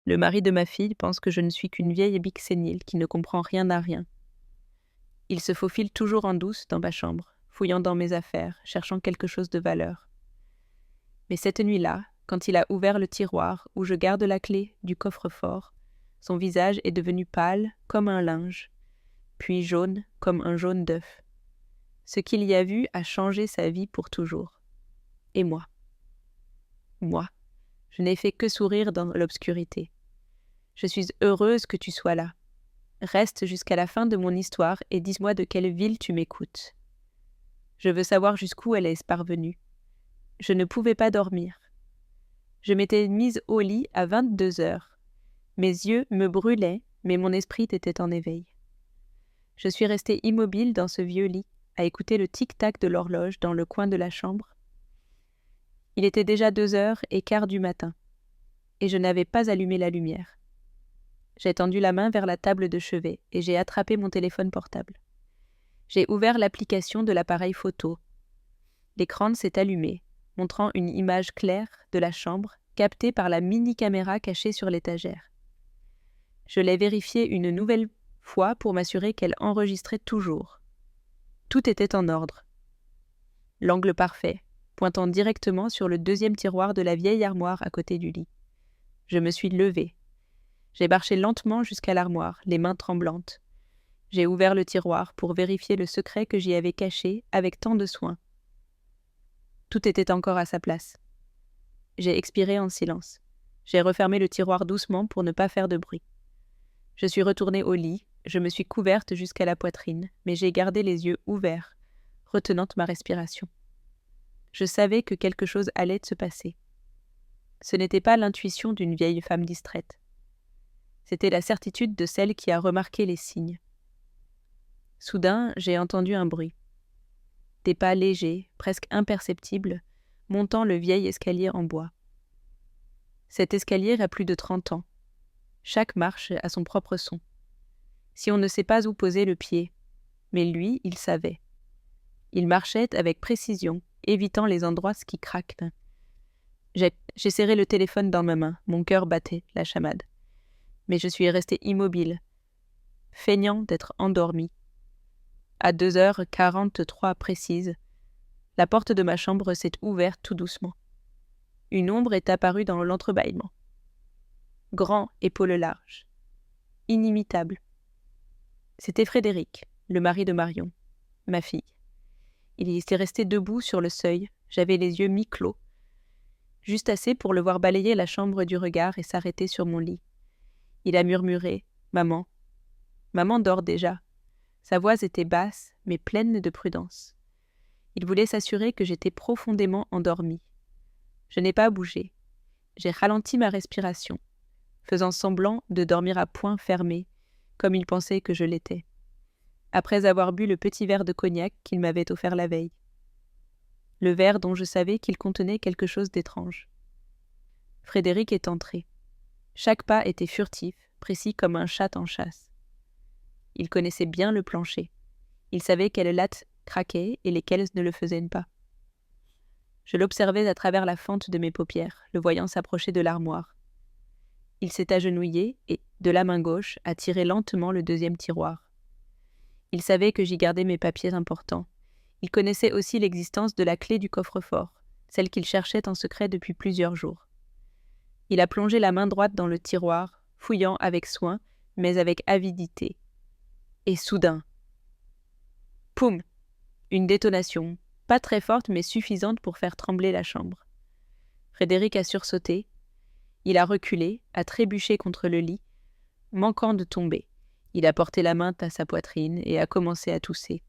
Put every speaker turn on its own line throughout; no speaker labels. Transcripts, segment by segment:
Le mari de ma fille pense que je ne suis qu'une vieille bique sénile qui ne comprend rien à rien. Il se faufile toujours en douce dans ma chambre, fouillant dans mes affaires, cherchant quelque chose de valeur. Mais cette nuit-là, quand il a ouvert le tiroir où je garde la clé du coffre-fort, son visage est devenu pâle comme un linge, puis jaune comme un jaune d'œuf. Ce qu'il y a vu a changé sa vie pour toujours. Et moi, je n'ai fait que sourire dans l'obscurité. Je suis heureuse que tu sois là. Reste jusqu'à la fin de mon histoire et dis-moi de quelle ville tu m'écoutes. Je veux savoir jusqu'où elle est parvenue. Je ne pouvais pas dormir. Je m'étais mise au lit à 22 heures. Mes yeux me brûlaient, mais mon esprit était en éveil. Je suis restée immobile dans ce vieux lit, à écouter le tic-tac de l'horloge dans le coin de la chambre. Il était déjà 2h15 du matin, et je n'avais pas allumé la lumière. J'ai tendu la main vers la table de chevet et j'ai attrapé mon téléphone portable. J'ai ouvert l'application de l'appareil photo. L'écran s'est allumé, montrant une image claire de la chambre captée par la mini-caméra cachée sur l'étagère. Je l'ai vérifiée une nouvelle fois pour m'assurer qu'elle enregistrait toujours. Tout était en ordre. L'angle parfait, pointant directement sur le deuxième tiroir de la vieille armoire à côté du lit. Je me suis levée. J'ai marché lentement jusqu'à l'armoire, les mains tremblantes. J'ai ouvert le tiroir pour vérifier le secret que j'y avais caché avec tant de soin. Tout était encore à sa place. J'ai expiré en silence. J'ai refermé le tiroir doucement pour ne pas faire de bruit. Je suis retournée au lit, je me suis couverte jusqu'à la poitrine, mais j'ai gardé les yeux ouverts, retenant ma respiration. Je savais que quelque chose allait se passer. Ce n'était pas l'intuition d'une vieille femme distraite. C'était la certitude de celle qui a remarqué les signes. Soudain, j'ai entendu un bruit. Des pas légers, presque imperceptibles, montant le vieil escalier en bois. Cet escalier a plus de 30 ans. Chaque marche a son propre son. Si on ne sait pas où poser le pied, mais lui, il savait. Il marchait avec précision, évitant les endroits qui craquent. J'ai serré le téléphone dans ma main, mon cœur battait, la chamade. Mais je suis restée immobile, feignant d'être endormie. À 2h43 précises, la porte de ma chambre s'est ouverte tout doucement. Une ombre est apparue dans l'entrebâillement. Grand, épaules larges. Inimitable. C'était Frédéric, le mari de Marion, ma fille. Il était resté debout sur le seuil, j'avais les yeux mi-clos, juste assez pour le voir balayer la chambre du regard et s'arrêter sur mon lit. Il a murmuré « Maman ». Maman dort déjà. Sa voix était basse, mais pleine de prudence. Il voulait s'assurer que j'étais profondément endormie. Je n'ai pas bougé. J'ai ralenti ma respiration, faisant semblant de dormir à poings fermés, comme il pensait que je l'étais, après avoir bu le petit verre de cognac qu'il m'avait offert la veille. Le verre dont je savais qu'il contenait quelque chose d'étrange. Frédéric est entré. Chaque pas était furtif, précis comme un chat en chasse. Il connaissait bien le plancher. Il savait quelles lattes craquaient et lesquelles ne le faisaient pas. Je l'observais à travers la fente de mes paupières, le voyant s'approcher de l'armoire. Il s'est agenouillé et, de la main gauche, a tiré lentement le deuxième tiroir. Il savait que j'y gardais mes papiers importants. Il connaissait aussi l'existence de la clé du coffre-fort, celle qu'il cherchait en secret depuis plusieurs jours. Il a plongé la main droite dans le tiroir, fouillant avec soin, mais avec avidité. Et soudain, poum! Une détonation, pas très forte mais suffisante pour faire trembler la chambre. Frédéric a sursauté. Il a reculé, a trébuché contre le lit, manquant de tomber. Il a porté la main à sa poitrine et a commencé à tousser.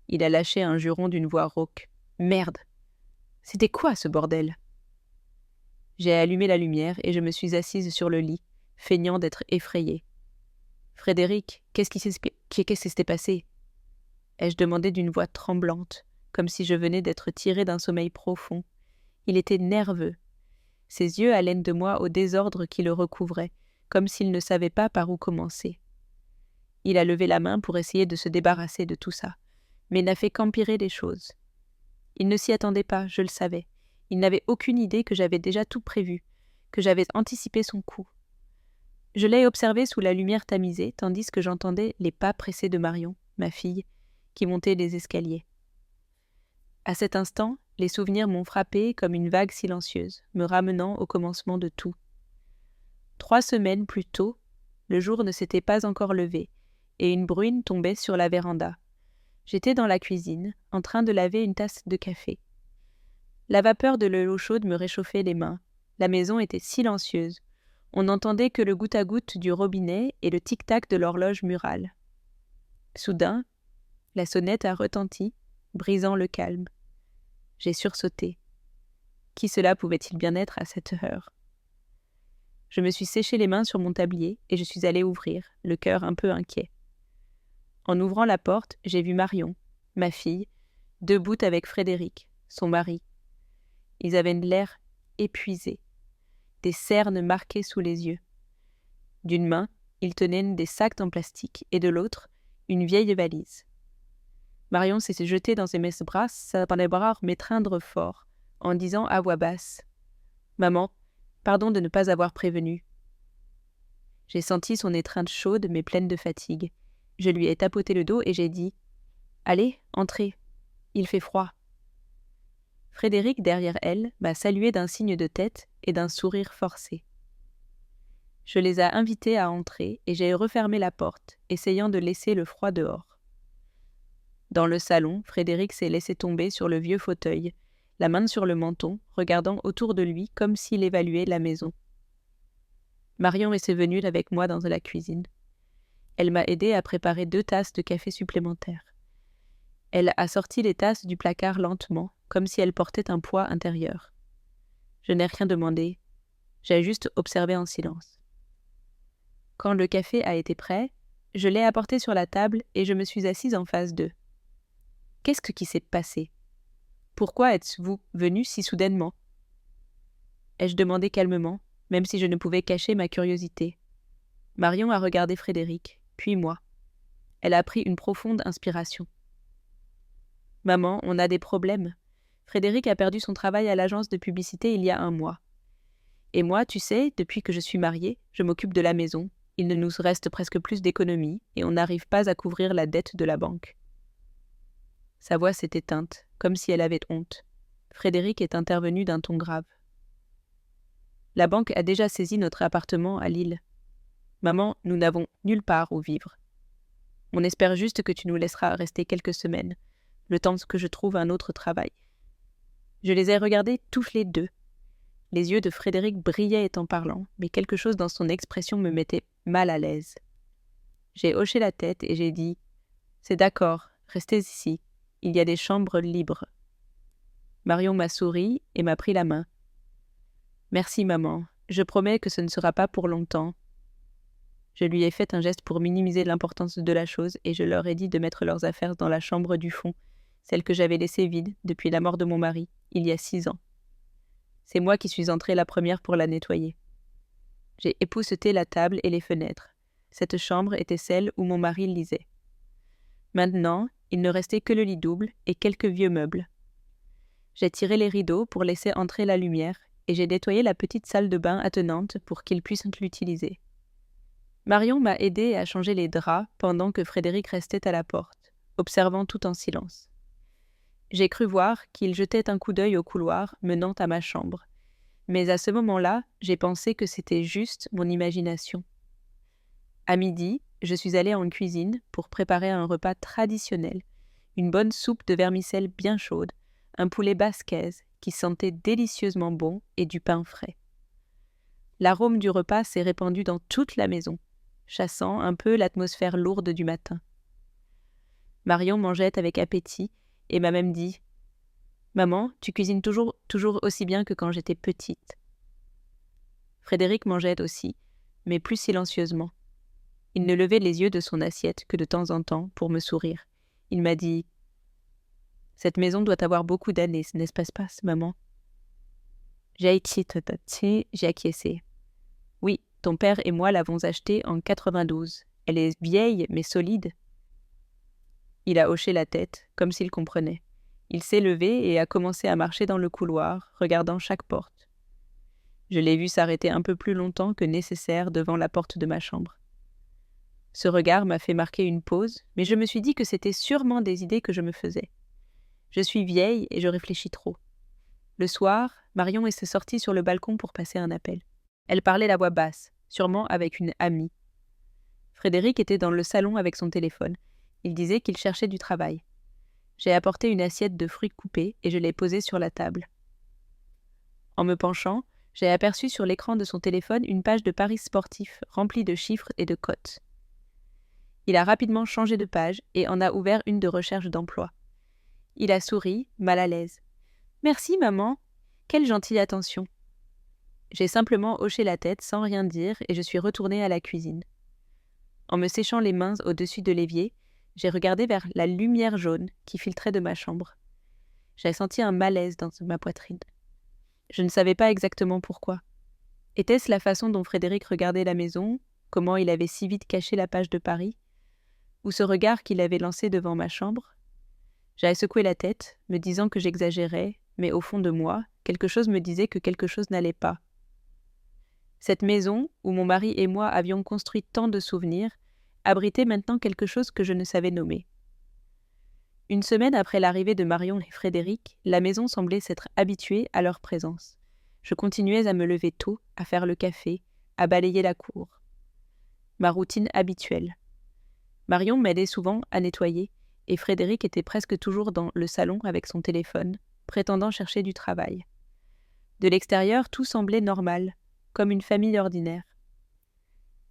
Il a lâché un juron d'une voix rauque. « Merde! C'était quoi ce bordel ?» J'ai allumé la lumière et je me suis assise sur le lit, feignant d'être effrayée. « Frédéric, qu'est-ce qui s'était passé ?» ai-je demandé d'une voix tremblante, comme si je venais d'être tirée d'un sommeil profond. Il était nerveux. Ses yeux allaient de moi au désordre qui le recouvrait, comme s'il ne savait pas par où commencer. Il a levé la main pour essayer de se débarrasser de tout ça, mais n'a fait qu'empirer les choses. Il ne s'y attendait pas, je le savais. Il n'avait aucune idée que j'avais déjà tout prévu, que j'avais anticipé son coup. Je l'ai observé sous la lumière tamisée, tandis que j'entendais les pas pressés de Marion, ma fille, qui montait les escaliers. À cet instant, les souvenirs m'ont frappé comme une vague silencieuse, me ramenant au commencement de tout. 3 semaines plus tôt, le jour ne s'était pas encore levé, et une bruine tombait sur la véranda. J'étais dans la cuisine, en train de laver une tasse de café. La vapeur de l'eau chaude me réchauffait les mains. La maison était silencieuse. On n'entendait que le goutte-à-goutte du robinet et le tic-tac de l'horloge murale. Soudain, la sonnette a retenti, brisant le calme. J'ai sursauté. Qui cela pouvait-il bien être à cette heure? Je me suis séché les mains sur mon tablier et je suis allée ouvrir, le cœur un peu inquiet. En ouvrant la porte, j'ai vu Marion, ma fille, debout avec Frédéric, son mari. Ils avaient l'air épuisés, des cernes marquées sous les yeux. D'une main, ils tenaient des sacs en plastique et de l'autre, une vieille valise. Marion s'est jetée dans mes bras, sa bras m'étreindre fort, en disant à voix basse « Maman, pardon de ne pas avoir prévenu. » J'ai senti son étreinte chaude mais pleine de fatigue. Je lui ai tapoté le dos et j'ai dit « Allez, entrez, il fait froid. » Frédéric, derrière elle, m'a salué d'un signe de tête et d'un sourire forcé. Je les ai invités à entrer et j'ai refermé la porte, essayant de laisser le froid dehors. Dans le salon, Frédéric s'est laissé tomber sur le vieux fauteuil, la main sur le menton, regardant autour de lui comme s'il évaluait la maison. Marion est venue avec moi dans la cuisine. Elle m'a aidé à préparer 2 tasses de café supplémentaires. Elle a sorti les tasses du placard lentement, comme si elle portait un poids intérieur. Je n'ai rien demandé, j'ai juste observé en silence. Quand le café a été prêt, je l'ai apporté sur la table et je me suis assise en face d'eux. Qu'est-ce qui s'est passé? Pourquoi êtes-vous venus si soudainement? Ai-je demandé calmement, même si je ne pouvais cacher ma curiosité. Marion a regardé Frédéric, puis moi. Elle a pris une profonde inspiration. « Maman, on a des problèmes. Frédéric a perdu son travail à l'agence de publicité il y a 1 mois. Et moi, tu sais, depuis que je suis mariée, je m'occupe de la maison. Il ne nous reste presque plus d'économies et on n'arrive pas à couvrir la dette de la banque. » Sa voix s'est éteinte, comme si elle avait honte. Frédéric est intervenu d'un ton grave. « La banque a déjà saisi notre appartement à Lille. Maman, nous n'avons nulle part où vivre. On espère juste que tu nous laisseras rester quelques semaines, le temps que je trouve un autre travail. » Je les ai regardés tous les deux. Les yeux de Frédéric brillaient en parlant, mais quelque chose dans son expression me mettait mal à l'aise. J'ai hoché la tête et j'ai dit « C'est d'accord, restez ici, il y a des chambres libres. » Marion m'a souri et m'a pris la main. « Merci maman, je promets que ce ne sera pas pour longtemps. » Je lui ai fait un geste pour minimiser l'importance de la chose et je leur ai dit de mettre leurs affaires dans la chambre du fond, celle que j'avais laissée vide depuis la mort de mon mari, il y a 6 ans. C'est moi qui suis entrée la première pour la nettoyer. J'ai épousseté la table et les fenêtres. Cette chambre était celle où mon mari lisait. Maintenant, il ne restait que le lit double et quelques vieux meubles. J'ai tiré les rideaux pour laisser entrer la lumière et j'ai nettoyé la petite salle de bain attenante pour qu'ils puissent l'utiliser. Marion m'a aidé à changer les draps pendant que Frédéric restait à la porte, observant tout en silence. J'ai cru voir qu'il jetait un coup d'œil au couloir menant à ma chambre, mais à ce moment-là, j'ai pensé que c'était juste mon imagination. À midi, je suis allée en cuisine pour préparer un repas traditionnel, une bonne soupe de vermicelle bien chaude, un poulet basquaise qui sentait délicieusement bon et du pain frais. L'arôme du repas s'est répandu dans toute la maison, chassant un peu l'atmosphère lourde du matin. Marion mangeait avec appétit et m'a même dit « Maman, tu cuisines toujours aussi bien que quand j'étais petite. » Frédéric mangeait aussi, mais plus silencieusement. Il ne levait les yeux de son assiette que de temps en temps pour me sourire. Il m'a dit « Cette maison doit avoir beaucoup d'années, n'est-ce pas, maman ?» J'ai acquiescé. « Oui, ton père et moi l'avons achetée en 92. Elle est vieille mais solide. » Il a hoché la tête, comme s'il comprenait. Il s'est levé et a commencé à marcher dans le couloir, regardant chaque porte. Je l'ai vu s'arrêter un peu plus longtemps que nécessaire devant la porte de ma chambre. Ce regard m'a fait marquer une pause, mais je me suis dit que c'était sûrement des idées que je me faisais. Je suis vieille et je réfléchis trop. Le soir, Marion est sortie sur le balcon pour passer un appel. Elle parlait la voix basse, sûrement avec une amie. Frédéric était dans le salon avec son téléphone. Il disait qu'il cherchait du travail. J'ai apporté une assiette de fruits coupés et je l'ai posée sur la table. En me penchant, j'ai aperçu sur l'écran de son téléphone une page de paris sportifs remplie de chiffres et de cotes. Il a rapidement changé de page et en a ouvert une de recherche d'emploi. Il a souri, mal à l'aise. « Merci, maman. Quelle gentille attention. » J'ai simplement hoché la tête sans rien dire et je suis retournée à la cuisine. En me séchant les mains au-dessus de l'évier, j'ai regardé vers la lumière jaune qui filtrait de ma chambre. J'ai senti un malaise dans ma poitrine. Je ne savais pas exactement pourquoi. Était-ce la façon dont Frédéric regardait la maison, comment il avait si vite caché la page de Paris, ou ce regard qu'il avait lancé devant ma chambre? J'avais secoué la tête, me disant que j'exagérais, mais au fond de moi, quelque chose me disait que quelque chose n'allait pas. Cette maison, où mon mari et moi avions construit tant de souvenirs, abritait maintenant quelque chose que je ne savais nommer. Une semaine après l'arrivée de Marion et Frédéric, la maison semblait s'être habituée à leur présence. Je continuais à me lever tôt, à faire le café, à balayer la cour. Ma routine habituelle. Marion m'aidait souvent à nettoyer, et Frédéric était presque toujours dans le salon avec son téléphone, prétendant chercher du travail. De l'extérieur, tout semblait normal, comme une famille ordinaire.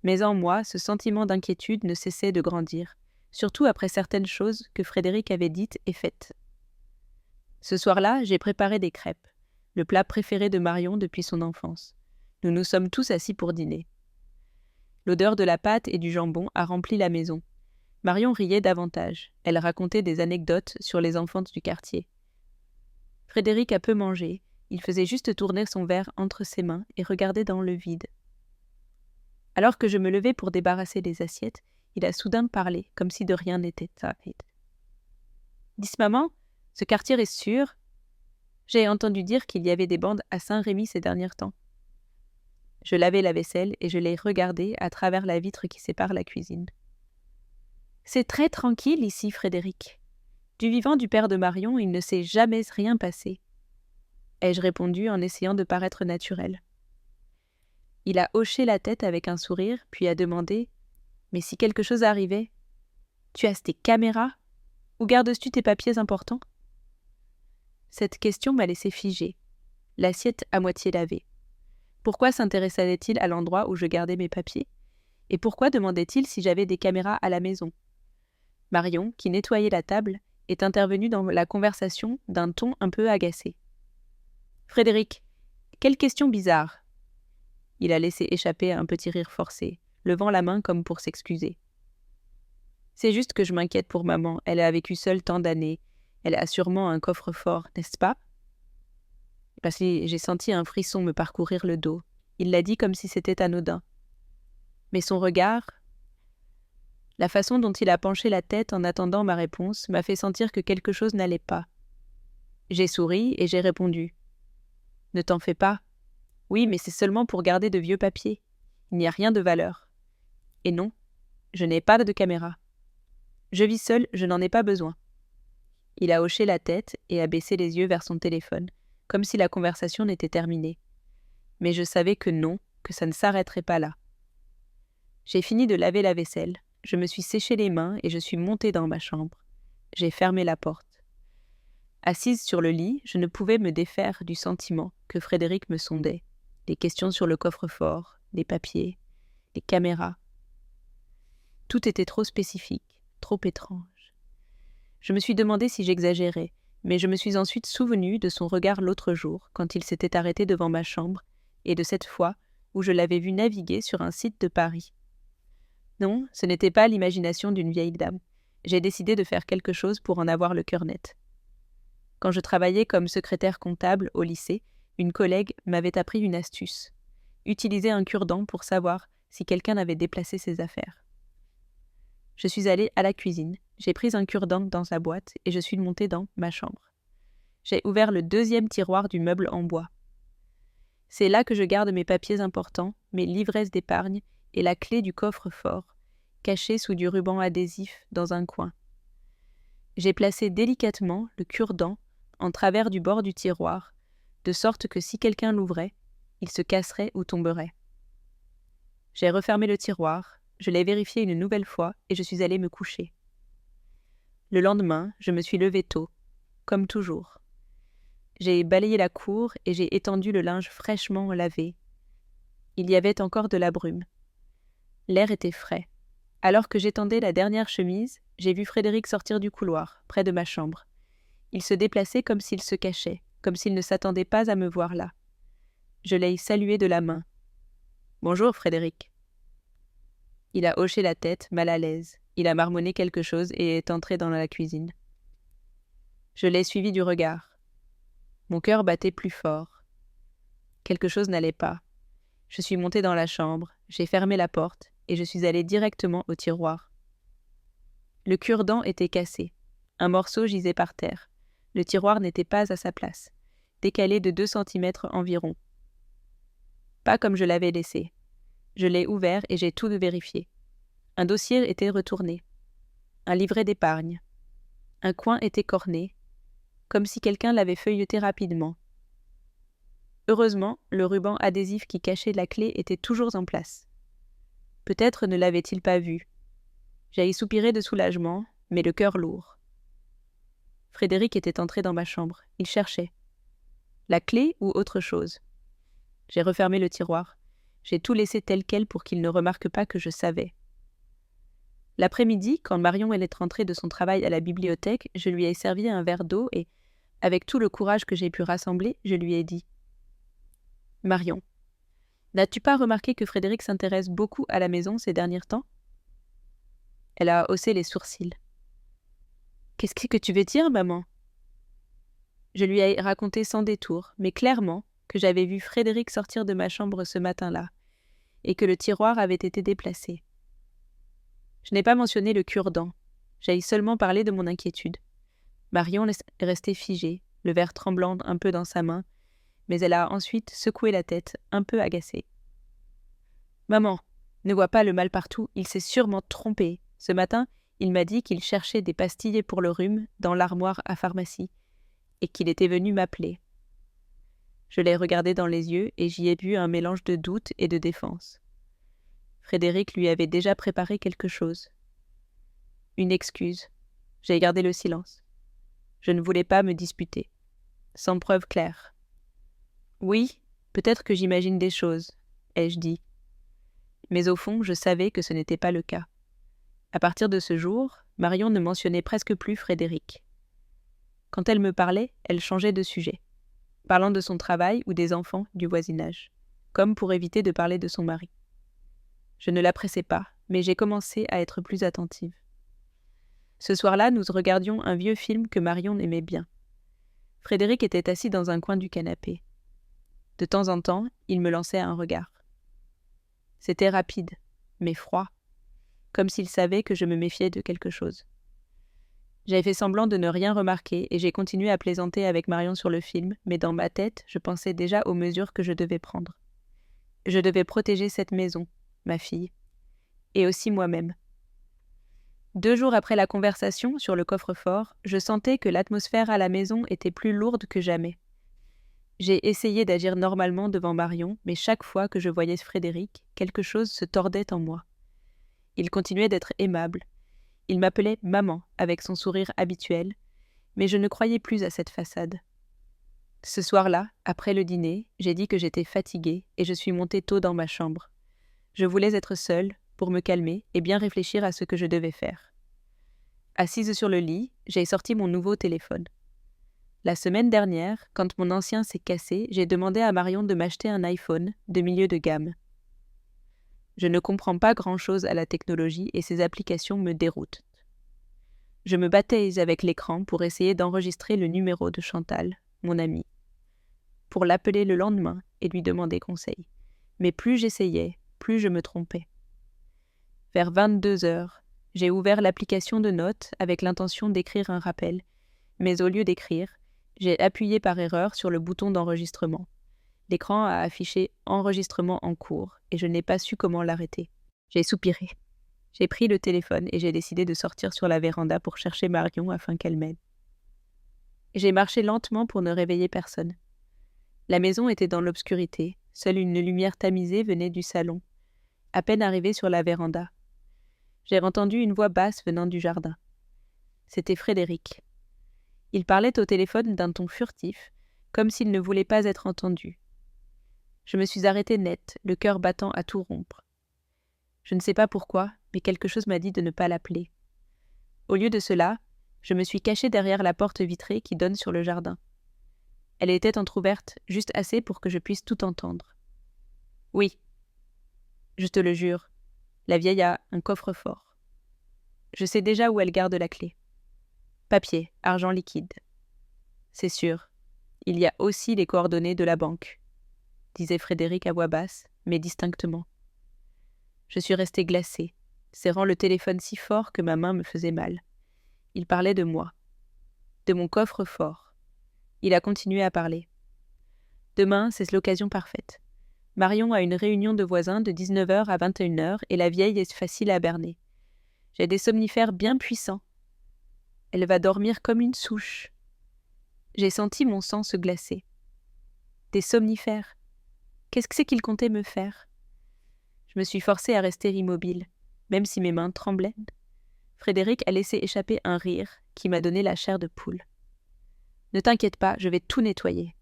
Mais en moi, ce sentiment d'inquiétude ne cessait de grandir, surtout après certaines choses que Frédéric avait dites et faites. Ce soir-là, j'ai préparé des crêpes, le plat préféré de Marion depuis son enfance. Nous nous sommes tous assis pour dîner. L'odeur de la pâte et du jambon a rempli la maison. Marion riait davantage. Elle racontait des anecdotes sur les enfants du quartier. Frédéric a peu mangé. Il faisait juste tourner son verre entre ses mains et regardait dans le vide. Alors que je me levais pour débarrasser les assiettes, il a soudain parlé, comme si de rien n'était. « Dis maman, ce quartier est sûr. J'ai entendu dire qu'il y avait des bandes à Saint-Rémy ces derniers temps. » Je lavais la vaisselle et je l'ai regardé à travers la vitre qui sépare la cuisine. « C'est très tranquille ici, Frédéric. Du vivant du père de Marion, il ne s'est jamais rien passé. » ai-je répondu en essayant de paraître naturelle. Il a hoché la tête avec un sourire, puis a demandé « Mais si quelque chose arrivait, tu as tes caméras? Où gardes-tu tes papiers importants ?» Cette question m'a laissé figée, l'assiette à moitié lavée. Pourquoi s'intéressait-il à l'endroit où je gardais mes papiers? Et pourquoi demandait-il si j'avais des caméras à la maison? Marion, qui nettoyait la table, est intervenue dans la conversation d'un ton un peu agacé. « Frédéric, quelle question bizarre !» Il a laissé échapper un petit rire forcé, levant la main comme pour s'excuser. « C'est juste que je m'inquiète pour maman, elle a vécu seule tant d'années. Elle a sûrement un coffre-fort, n'est-ce pas ?» Parce que j'ai senti un frisson me parcourir le dos. Il l'a dit comme si c'était anodin. Mais son regard, la façon dont il a penché la tête en attendant ma réponse, m'a fait sentir que quelque chose n'allait pas. J'ai souri et j'ai répondu. « Ne t'en fais pas. Oui, mais c'est seulement pour garder de vieux papiers. Il n'y a rien de valeur. Et non, je n'ai pas de caméra. Je vis seul, je n'en ai pas besoin. » Il a hoché la tête et a baissé les yeux vers son téléphone, comme si la conversation n'était terminée. Mais je savais que non, que ça ne s'arrêterait pas là. J'ai fini de laver la vaisselle, je me suis séché les mains et je suis montée dans ma chambre. J'ai fermé la porte. Assise sur le lit, je ne pouvais me défaire du sentiment que Frédéric me sondait. Des questions sur le coffre-fort, les papiers, les caméras. Tout était trop spécifique, trop étrange. Je me suis demandé si j'exagérais, mais je me suis ensuite souvenue de son regard l'autre jour, quand il s'était arrêté devant ma chambre, et de cette fois où je l'avais vu naviguer sur un site de Paris. Non, ce n'était pas l'imagination d'une vieille dame. J'ai décidé de faire quelque chose pour en avoir le cœur net. Quand je travaillais comme secrétaire comptable au lycée, une collègue m'avait appris une astuce. Utiliser un cure-dent pour savoir si quelqu'un avait déplacé ses affaires. Je suis allée à la cuisine, j'ai pris un cure-dent dans sa boîte et je suis montée dans ma chambre. J'ai ouvert le deuxième tiroir du meuble en bois. C'est là que je garde mes papiers importants, mes livresses d'épargne et la clé du coffre-fort, cachée sous du ruban adhésif dans un coin. J'ai placé délicatement le cure-dent en travers du bord du tiroir, de sorte que si quelqu'un l'ouvrait, il se casserait ou tomberait. J'ai refermé le tiroir, je l'ai vérifié une nouvelle fois et je suis allée me coucher. Le lendemain, je me suis levée tôt, comme toujours. J'ai balayé la cour et j'ai étendu le linge fraîchement lavé. Il y avait encore de la brume. L'air était frais. Alors que j'étendais la dernière chemise, j'ai vu Frédéric sortir du couloir, près de ma chambre. Il se déplaçait comme s'il se cachait, comme s'il ne s'attendait pas à me voir là. Je l'ai salué de la main. « Bonjour, Frédéric. » Il a hoché la tête, mal à l'aise. Il a marmonné quelque chose et est entré dans la cuisine. Je l'ai suivi du regard. Mon cœur battait plus fort. Quelque chose n'allait pas. Je suis montée dans la chambre, j'ai fermé la porte et je suis allée directement au tiroir. Le cure-dent était cassé. Un morceau gisait par terre. Le tiroir n'était pas à sa place, décalé de 2 centimètres environ. Pas comme je l'avais laissé. Je l'ai ouvert et j'ai tout vérifié. Un dossier était retourné. Un livret d'épargne. Un coin était corné, comme si quelqu'un l'avait feuilleté rapidement. Heureusement, le ruban adhésif qui cachait la clé était toujours en place. Peut-être ne l'avait-il pas vu. J'ai soupiré de soulagement, mais le cœur lourd. Frédéric était entré dans ma chambre. Il cherchait. La clé ou autre chose. J'ai refermé le tiroir. J'ai tout laissé tel quel pour qu'il ne remarque pas que je savais. L'après-midi, quand Marion est rentrée de son travail à la bibliothèque, je lui ai servi un verre d'eau et, avec tout le courage que j'ai pu rassembler, je lui ai dit « Marion, n'as-tu pas remarqué que Frédéric s'intéresse beaucoup à la maison ces derniers temps ?» Elle a haussé les sourcils. « Qu'est-ce que tu veux dire, maman ?» Je lui ai raconté sans détour, mais clairement, que j'avais vu Frédéric sortir de ma chambre ce matin-là, et que le tiroir avait été déplacé. Je n'ai pas mentionné le cure-dent. J'ai seulement parlé de mon inquiétude. Marion est restée figée, le verre tremblant un peu dans sa main, mais elle a ensuite secoué la tête, un peu agacée. « Maman, ne vois pas le mal partout, il s'est sûrement trompé. Ce matin, il m'a dit qu'il cherchait des pastilles pour le rhume dans l'armoire à pharmacie, et qu'il était venu m'appeler. » Je l'ai regardé dans les yeux et j'y ai vu un mélange de doute et de défense. Frédéric lui avait déjà préparé quelque chose. Une excuse. J'ai gardé le silence. Je ne voulais pas me disputer. Sans preuve claire. Oui, peut-être que j'imagine des choses, ai-je dit. Mais au fond, je savais que ce n'était pas le cas. À partir de ce jour, Marion ne mentionnait presque plus Frédéric. Quand elle me parlait, elle changeait de sujet, parlant de son travail ou des enfants du voisinage, comme pour éviter de parler de son mari. Je ne la pressais pas, mais j'ai commencé à être plus attentive. Ce soir-là, nous regardions un vieux film que Marion aimait bien. Frédéric était assis dans un coin du canapé. De temps en temps, il me lançait un regard. C'était rapide, mais froid, comme s'il savait que je me méfiais de quelque chose. J'avais fait semblant de ne rien remarquer et j'ai continué à plaisanter avec Marion sur le film, mais dans ma tête, je pensais déjà aux mesures que je devais prendre. Je devais protéger cette maison, ma fille, et aussi moi-même. 2 jours après la conversation sur le coffre-fort, je sentais que l'atmosphère à la maison était plus lourde que jamais. J'ai essayé d'agir normalement devant Marion, mais chaque fois que je voyais Frédéric, quelque chose se tordait en moi. Il continuait d'être aimable. Il m'appelait « maman » avec son sourire habituel, mais je ne croyais plus à cette façade. Ce soir-là, après le dîner, j'ai dit que j'étais fatiguée et je suis montée tôt dans ma chambre. Je voulais être seule, pour me calmer et bien réfléchir à ce que je devais faire. Assise sur le lit, j'ai sorti mon nouveau téléphone. La semaine dernière, quand mon ancien s'est cassé, j'ai demandé à Marion de m'acheter un iPhone de milieu de gamme. Je ne comprends pas grand-chose à la technologie et ces applications me déroutent. Je me battais avec l'écran pour essayer d'enregistrer le numéro de Chantal, mon amie, pour l'appeler le lendemain et lui demander conseil. Mais plus j'essayais, plus je me trompais. Vers 22 heures, j'ai ouvert l'application de notes avec l'intention d'écrire un rappel, mais au lieu d'écrire, j'ai appuyé par erreur sur le bouton d'enregistrement. L'écran a affiché « Enregistrement en cours » et je n'ai pas su comment l'arrêter. J'ai soupiré. J'ai pris le téléphone et j'ai décidé de sortir sur la véranda pour chercher Marion afin qu'elle m'aide. J'ai marché lentement pour ne réveiller personne. La maison était dans l'obscurité, seule une lumière tamisée venait du salon. À peine arrivé sur la véranda, j'ai entendu une voix basse venant du jardin. C'était Frédéric. Il parlait au téléphone d'un ton furtif, comme s'il ne voulait pas être entendu. Je me suis arrêtée net, le cœur battant à tout rompre. Je ne sais pas pourquoi, mais quelque chose m'a dit de ne pas l'appeler. Au lieu de cela, je me suis cachée derrière la porte vitrée qui donne sur le jardin. Elle était entr'ouverte, juste assez pour que je puisse tout entendre. « Oui. Je te le jure, la vieille a un coffre-fort. Je sais déjà où elle garde la clé. Papier, argent liquide. C'est sûr, il y a aussi les coordonnées de la banque, » disait Frédéric à voix basse, mais distinctement. Je suis restée glacée, serrant le téléphone si fort que ma main me faisait mal. Il parlait de moi, de mon coffre-fort. Il a continué à parler. Demain, c'est l'occasion parfaite. Marion a une réunion de voisins de 19h à 21h et la vieille est facile à berner. J'ai des somnifères bien puissants. Elle va dormir comme une souche. J'ai senti mon sang se glacer. Des somnifères. Qu'est-ce que c'est qu'il comptait me faire ? Je me suis forcée à rester immobile, même si mes mains tremblaient. Frédéric a laissé échapper un rire qui m'a donné la chair de poule. « Ne t'inquiète pas, je vais tout nettoyer.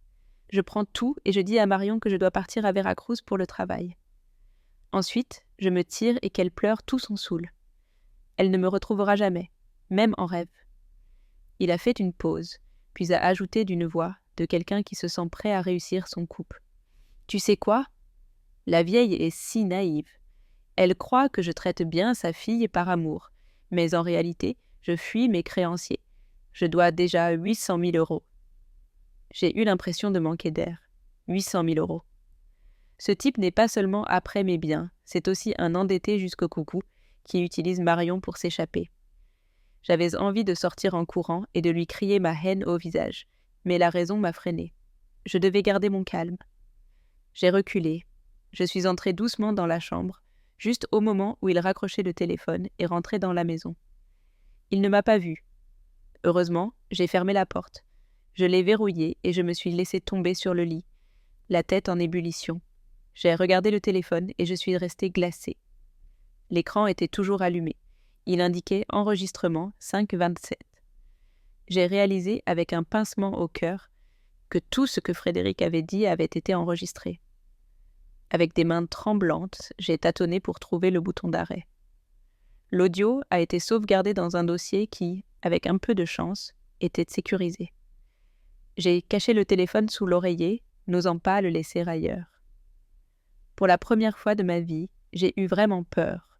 Je prends tout et je dis à Marion que je dois partir à Veracruz pour le travail. Ensuite, je me tire et qu'elle pleure tout son saoul. Elle ne me retrouvera jamais, même en rêve. » Il a fait une pause, puis a ajouté d'une voix de quelqu'un qui se sent prêt à réussir son coup. « Tu sais quoi ? La vieille est si naïve. Elle croit que je traite bien sa fille par amour, mais en réalité, je fuis mes créanciers. Je dois déjà 800 000 €. J'ai eu l'impression de manquer d'air. 800 000 €. Ce type n'est pas seulement après mes biens, c'est aussi un endetté jusqu'au coucou qui utilise Marion pour s'échapper. J'avais envie de sortir en courant et de lui crier ma haine au visage, mais la raison m'a freinée. Je devais garder mon calme. J'ai reculé. Je suis entrée doucement dans la chambre, juste au moment où il raccrochait le téléphone et rentrait dans la maison. Il ne m'a pas vue. Heureusement, j'ai fermé la porte. Je l'ai verrouillée et je me suis laissée tomber sur le lit, la tête en ébullition. J'ai regardé le téléphone et je suis restée glacée. L'écran était toujours allumé. Il indiquait enregistrement 5:27. J'ai réalisé avec un pincement au cœur que tout ce que Frédéric avait dit avait été enregistré. Avec des mains tremblantes, j'ai tâtonné pour trouver le bouton d'arrêt. L'audio a été sauvegardé dans un dossier qui, avec un peu de chance, était sécurisé. J'ai caché le téléphone sous l'oreiller, n'osant pas le laisser ailleurs. Pour la première fois de ma vie, j'ai eu vraiment peur.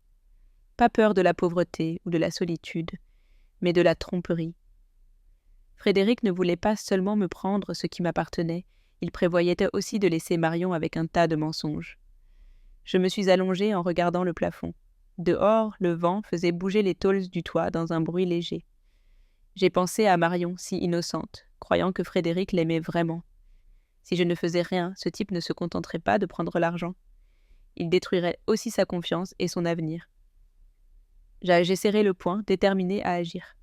Pas peur de la pauvreté ou de la solitude, mais de la tromperie. Frédéric ne voulait pas seulement me prendre ce qui m'appartenait, il prévoyait aussi de laisser Marion avec un tas de mensonges. Je me suis allongée en regardant le plafond. Dehors, le vent faisait bouger les tôles du toit dans un bruit léger. J'ai pensé à Marion, si innocente, croyant que Frédéric l'aimait vraiment. Si je ne faisais rien, ce type ne se contenterait pas de prendre l'argent. Il détruirait aussi sa confiance et son avenir. J'ai serré le poing, déterminée à agir.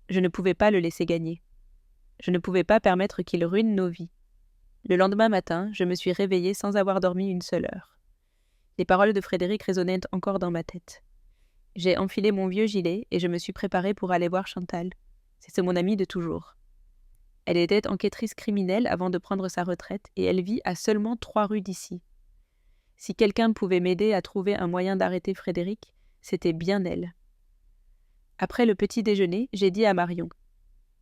Je ne pouvais pas le laisser gagner. Je ne pouvais pas permettre qu'il ruine nos vies. Le lendemain matin, je me suis réveillée sans avoir dormi une seule heure. Les paroles de Frédéric résonnaient encore dans ma tête. J'ai enfilé mon vieux gilet et je me suis préparée pour aller voir Chantal. C'est mon amie de toujours. Elle était enquêtrice criminelle avant de prendre sa retraite et elle vit à seulement 3 rues d'ici. Si quelqu'un pouvait m'aider à trouver un moyen d'arrêter Frédéric, c'était bien elle. Après le petit déjeuner, j'ai dit à Marion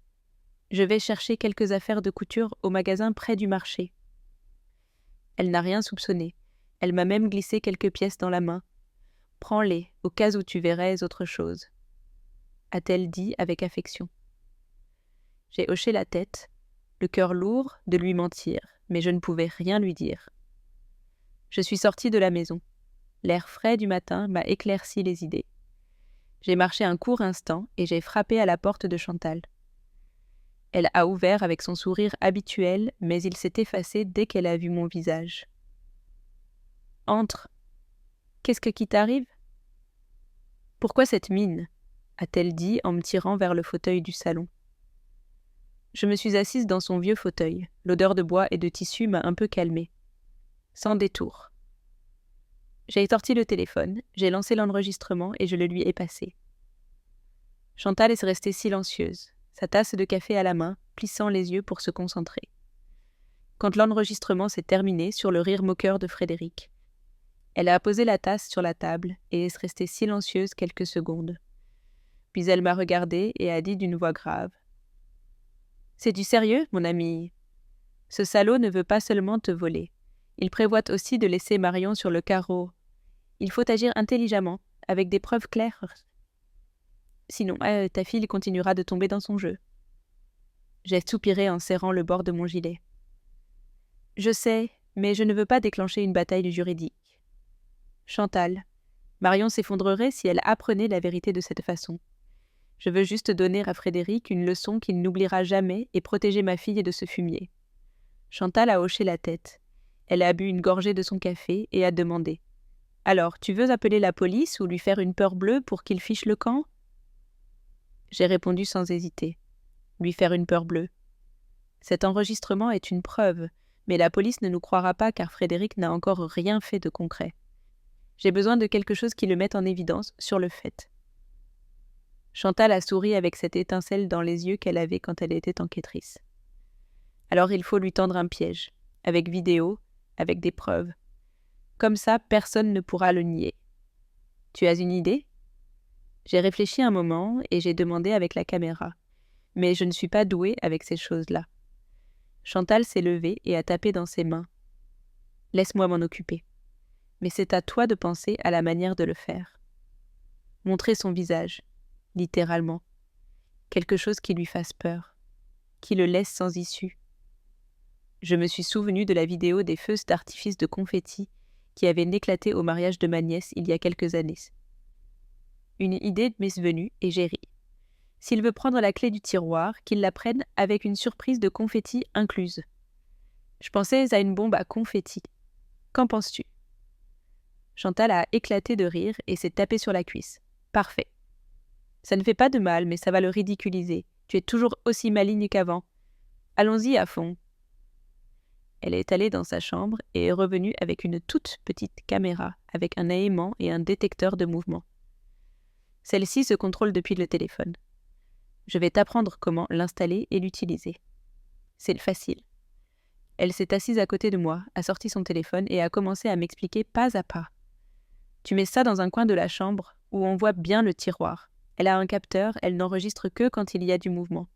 « Je vais chercher quelques affaires de couture au magasin près du marché. » Elle n'a rien soupçonné. Elle m'a même glissé quelques pièces dans la main. « Prends-les, au cas où tu verrais autre chose. » a-t-elle dit avec affection. J'ai hoché la tête, le cœur lourd de lui mentir, mais je ne pouvais rien lui dire. Je suis sortie de la maison. L'air frais du matin m'a éclairci les idées. J'ai marché un court instant et j'ai frappé à la porte de Chantal. Elle a ouvert avec son sourire habituel, mais il s'est effacé dès qu'elle a vu mon visage. « Entre. Qu'est-ce qui t'arrive ? » ?»« Pourquoi cette mine ?» a-t-elle dit en me tirant vers le fauteuil du salon. Je me suis assise dans son vieux fauteuil. L'odeur de bois et de tissu m'a un peu calmée. Sans détour. J'ai sorti le téléphone, j'ai lancé l'enregistrement et je le lui ai passé. Chantal est restée silencieuse, sa tasse de café à la main, plissant les yeux pour se concentrer. Quand l'enregistrement s'est terminé sur le rire moqueur de Frédéric, elle a posé la tasse sur la table et est restée silencieuse quelques secondes. Puis elle m'a regardée et a dit d'une voix grave. « C'est du sérieux, mon ami. Ce salaud ne veut pas seulement te voler. Il prévoit aussi de laisser Marion sur le carreau. Il faut agir intelligemment, avec des preuves claires. Sinon, ta fille continuera de tomber dans son jeu. » J'ai soupiré en serrant le bord de mon gilet. « Je sais, mais je ne veux pas déclencher une bataille juridique. Chantal, Marion s'effondrerait si elle apprenait la vérité de cette façon. Je veux juste donner à Frédéric une leçon qu'il n'oubliera jamais et protéger ma fille de ce fumier. » Chantal a hoché la tête. Elle a bu une gorgée de son café et a demandé. « Alors, tu veux appeler la police ou lui faire une peur bleue pour qu'il fiche le camp ?» J'ai répondu sans hésiter. Lui faire une peur bleue. Cet enregistrement est une preuve, mais la police ne nous croira pas car Frédéric n'a encore rien fait de concret. J'ai besoin de quelque chose qui le mette en évidence sur le fait. Chantal a souri avec cette étincelle dans les yeux qu'elle avait quand elle était enquêtrice. Alors il faut lui tendre un piège, avec vidéo, avec des preuves. Comme ça, personne ne pourra le nier. Tu as une idée ? J'ai réfléchi un moment et j'ai demandé avec la caméra. Mais je ne suis pas douée avec ces choses-là. Chantal s'est levée et a tapé dans ses mains. Laisse-moi m'en occuper. Mais c'est à toi de penser à la manière de le faire. Montrer son visage. Littéralement. Quelque chose qui lui fasse peur, qui le laisse sans issue. Je me suis souvenu de la vidéo des feux d'artifice de confetti qui avaient éclaté au mariage de ma nièce il y a quelques années. Une idée m'est venue et j'ai ri. S'il veut prendre la clé du tiroir, qu'il la prenne avec une surprise de confetti incluse. Je pensais à une bombe à confetti. Qu'en penses-tu ? Chantal a éclaté de rire et s'est tapée sur la cuisse. Parfait. Ça ne fait pas de mal, mais ça va le ridiculiser. Tu es toujours aussi maligne qu'avant. Allons-y à fond. Elle est allée dans sa chambre et est revenue avec une toute petite caméra, avec un aimant et un détecteur de mouvement. Celle-ci se contrôle depuis le téléphone. Je vais t'apprendre comment l'installer et l'utiliser. C'est facile. Elle s'est assise à côté de moi, a sorti son téléphone et a commencé à m'expliquer pas à pas. Tu mets ça dans un coin de la chambre où on voit bien le tiroir. Elle a un capteur, elle n'enregistre que quand il y a du mouvement.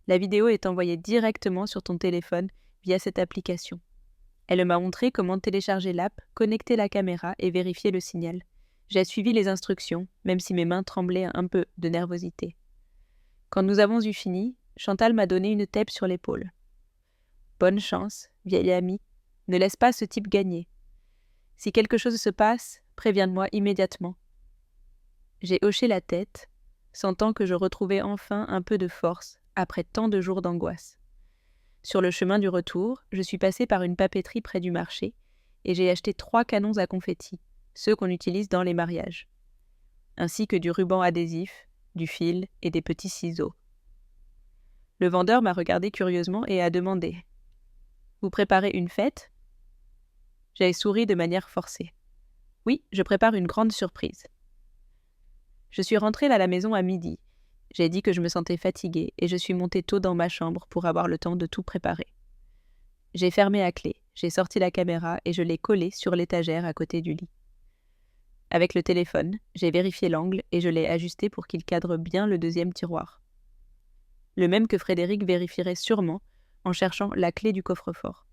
La vidéo est envoyée directement sur ton téléphone via cette application. Elle m'a montré comment télécharger l'app, connecter la caméra et vérifier le signal. J'ai suivi les instructions, même si mes mains tremblaient un peu de nervosité. Quand nous avons eu fini, Chantal m'a donné une tape sur l'épaule. « Bonne chance, vieille amie. Ne laisse pas ce type gagner. Si quelque chose se passe, préviens-moi immédiatement. » J'ai hoché la tête, sentant que je retrouvais enfin un peu de force après tant de jours d'angoisse. Sur le chemin du retour, je suis passée par une papeterie près du marché et j'ai acheté 3 canons à confetti, ceux qu'on utilise dans les mariages, ainsi que du ruban adhésif, du fil et des petits ciseaux. Le vendeur m'a regardé curieusement et a demandé « Vous préparez une fête ?» J'ai souri de manière forcée. « Oui, je prépare une grande surprise. » Je suis rentrée à la maison à midi. J'ai dit que je me sentais fatiguée et je suis montée tôt dans ma chambre pour avoir le temps de tout préparer. J'ai fermé à clé, j'ai sorti la caméra et je l'ai collée sur l'étagère à côté du lit. Avec le téléphone, j'ai vérifié l'angle et je l'ai ajusté pour qu'il cadre bien le deuxième tiroir. Le même que Frédéric vérifierait sûrement en cherchant la clé du coffre-fort.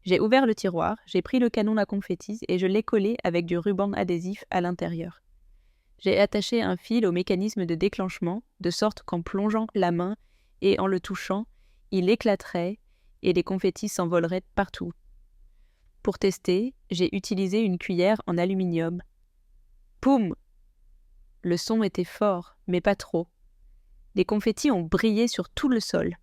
J'ai ouvert le tiroir, j'ai pris le canon à confetti et je l'ai collé avec du ruban adhésif à l'intérieur. J'ai attaché un fil au mécanisme de déclenchement, de sorte qu'en plongeant la main et en le touchant, il éclaterait et les confettis s'envoleraient partout. Pour tester, j'ai utilisé une cuillère en aluminium. Poum ! Le son était fort, mais pas trop. Les confettis ont brillé sur tout le sol.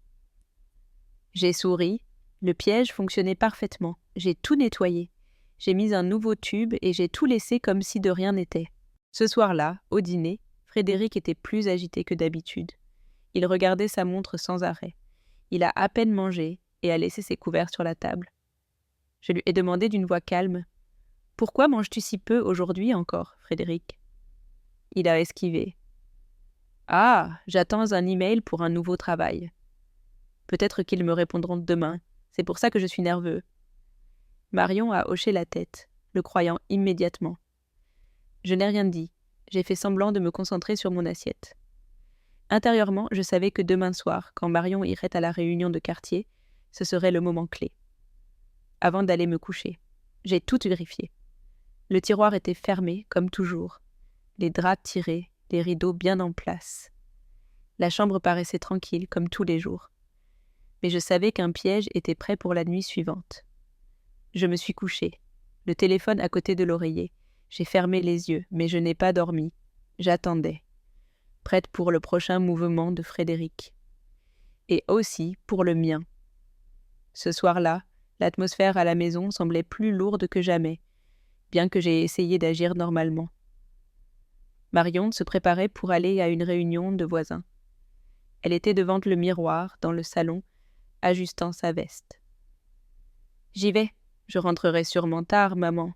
J'ai souri. Le piège fonctionnait parfaitement. J'ai tout nettoyé. J'ai mis un nouveau tube et j'ai tout laissé comme si de rien n'était. Ce soir-là, au dîner, Frédéric était plus agité que d'habitude. Il regardait sa montre sans arrêt. Il a à peine mangé et a laissé ses couverts sur la table. Je lui ai demandé d'une voix calme : « Pourquoi manges-tu si peu aujourd'hui encore, Frédéric ?» Il a esquivé. « Ah, j'attends un email pour un nouveau travail. Peut-être qu'ils me répondront demain. C'est pour ça que je suis nerveux. » Marion a hoché la tête, le croyant immédiatement. Je n'ai rien dit. J'ai fait semblant de me concentrer sur mon assiette. Intérieurement, je savais que demain soir, quand Marion irait à la réunion de quartier, ce serait le moment clé. Avant d'aller me coucher, j'ai tout vérifié. Le tiroir était fermé, comme toujours. Les draps tirés, les rideaux bien en place. La chambre paraissait tranquille, comme tous les jours. Mais je savais qu'un piège était prêt pour la nuit suivante. Je me suis couchée, le téléphone à côté de l'oreiller. J'ai fermé les yeux, mais je n'ai pas dormi. J'attendais, prête pour le prochain mouvement de Frédéric. Et aussi pour le mien. Ce soir-là, l'atmosphère à la maison semblait plus lourde que jamais, bien que j'ai essayé d'agir normalement. Marion se préparait pour aller à une réunion de voisins. Elle était devant le miroir, dans le salon, ajustant sa veste. « J'y vais, je rentrerai sûrement tard, maman, »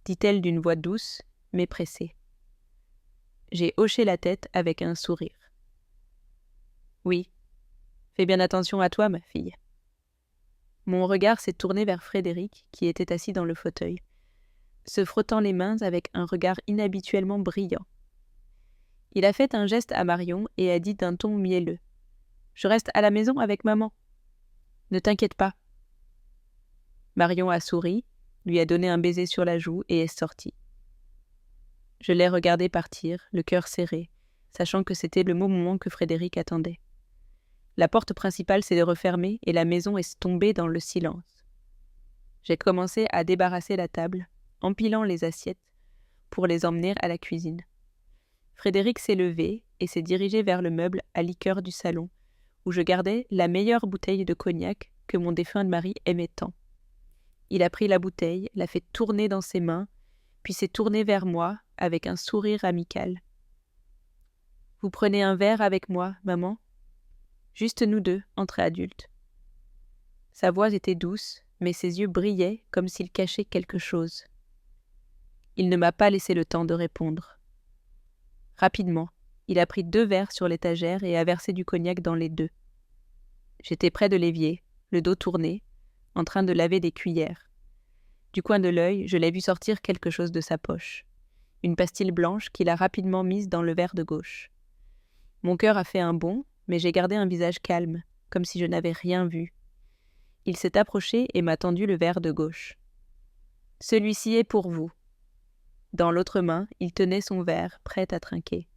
dit-elle d'une voix douce, mais pressée. J'ai hoché la tête avec un sourire. « Oui, fais bien attention à toi, ma fille. » Mon regard s'est tourné vers Frédéric, qui était assis dans le fauteuil, se frottant les mains avec un regard inhabituellement brillant. Il a fait un geste à Marion et a dit d'un ton mielleux : « Je reste à la maison avec maman. Ne t'inquiète pas. » Marion a souri, lui a donné un baiser sur la joue et est sortie. Je l'ai regardé partir, le cœur serré, sachant que c'était le moment que Frédéric attendait. La porte principale s'est refermée et la maison est tombée dans le silence. J'ai commencé à débarrasser la table, empilant les assiettes, pour les emmener à la cuisine. Frédéric s'est levé et s'est dirigé vers le meuble à liqueur du salon, où je gardais la meilleure bouteille de cognac que mon défunt mari aimait tant. Il a pris la bouteille, l'a fait tourner dans ses mains, puis s'est tourné vers moi avec un sourire amical. « Vous prenez un verre avec moi, maman ? Juste nous deux, entre adultes. » Sa voix était douce, mais ses yeux brillaient comme s'ils cachaient quelque chose. Il ne m'a pas laissé le temps de répondre. Rapidement, il a pris 2 verres sur l'étagère et a versé du cognac dans les 2. J'étais près de l'évier, le dos tourné, en train de laver des cuillères. Du coin de l'œil, je l'ai vu sortir quelque chose de sa poche. Une pastille blanche qu'il a rapidement mise dans le verre de gauche. Mon cœur a fait un bond, mais j'ai gardé un visage calme, comme si je n'avais rien vu. Il s'est approché et m'a tendu le verre de gauche. « Celui-ci est pour vous. » Dans l'autre main, il tenait son verre, prêt à trinquer.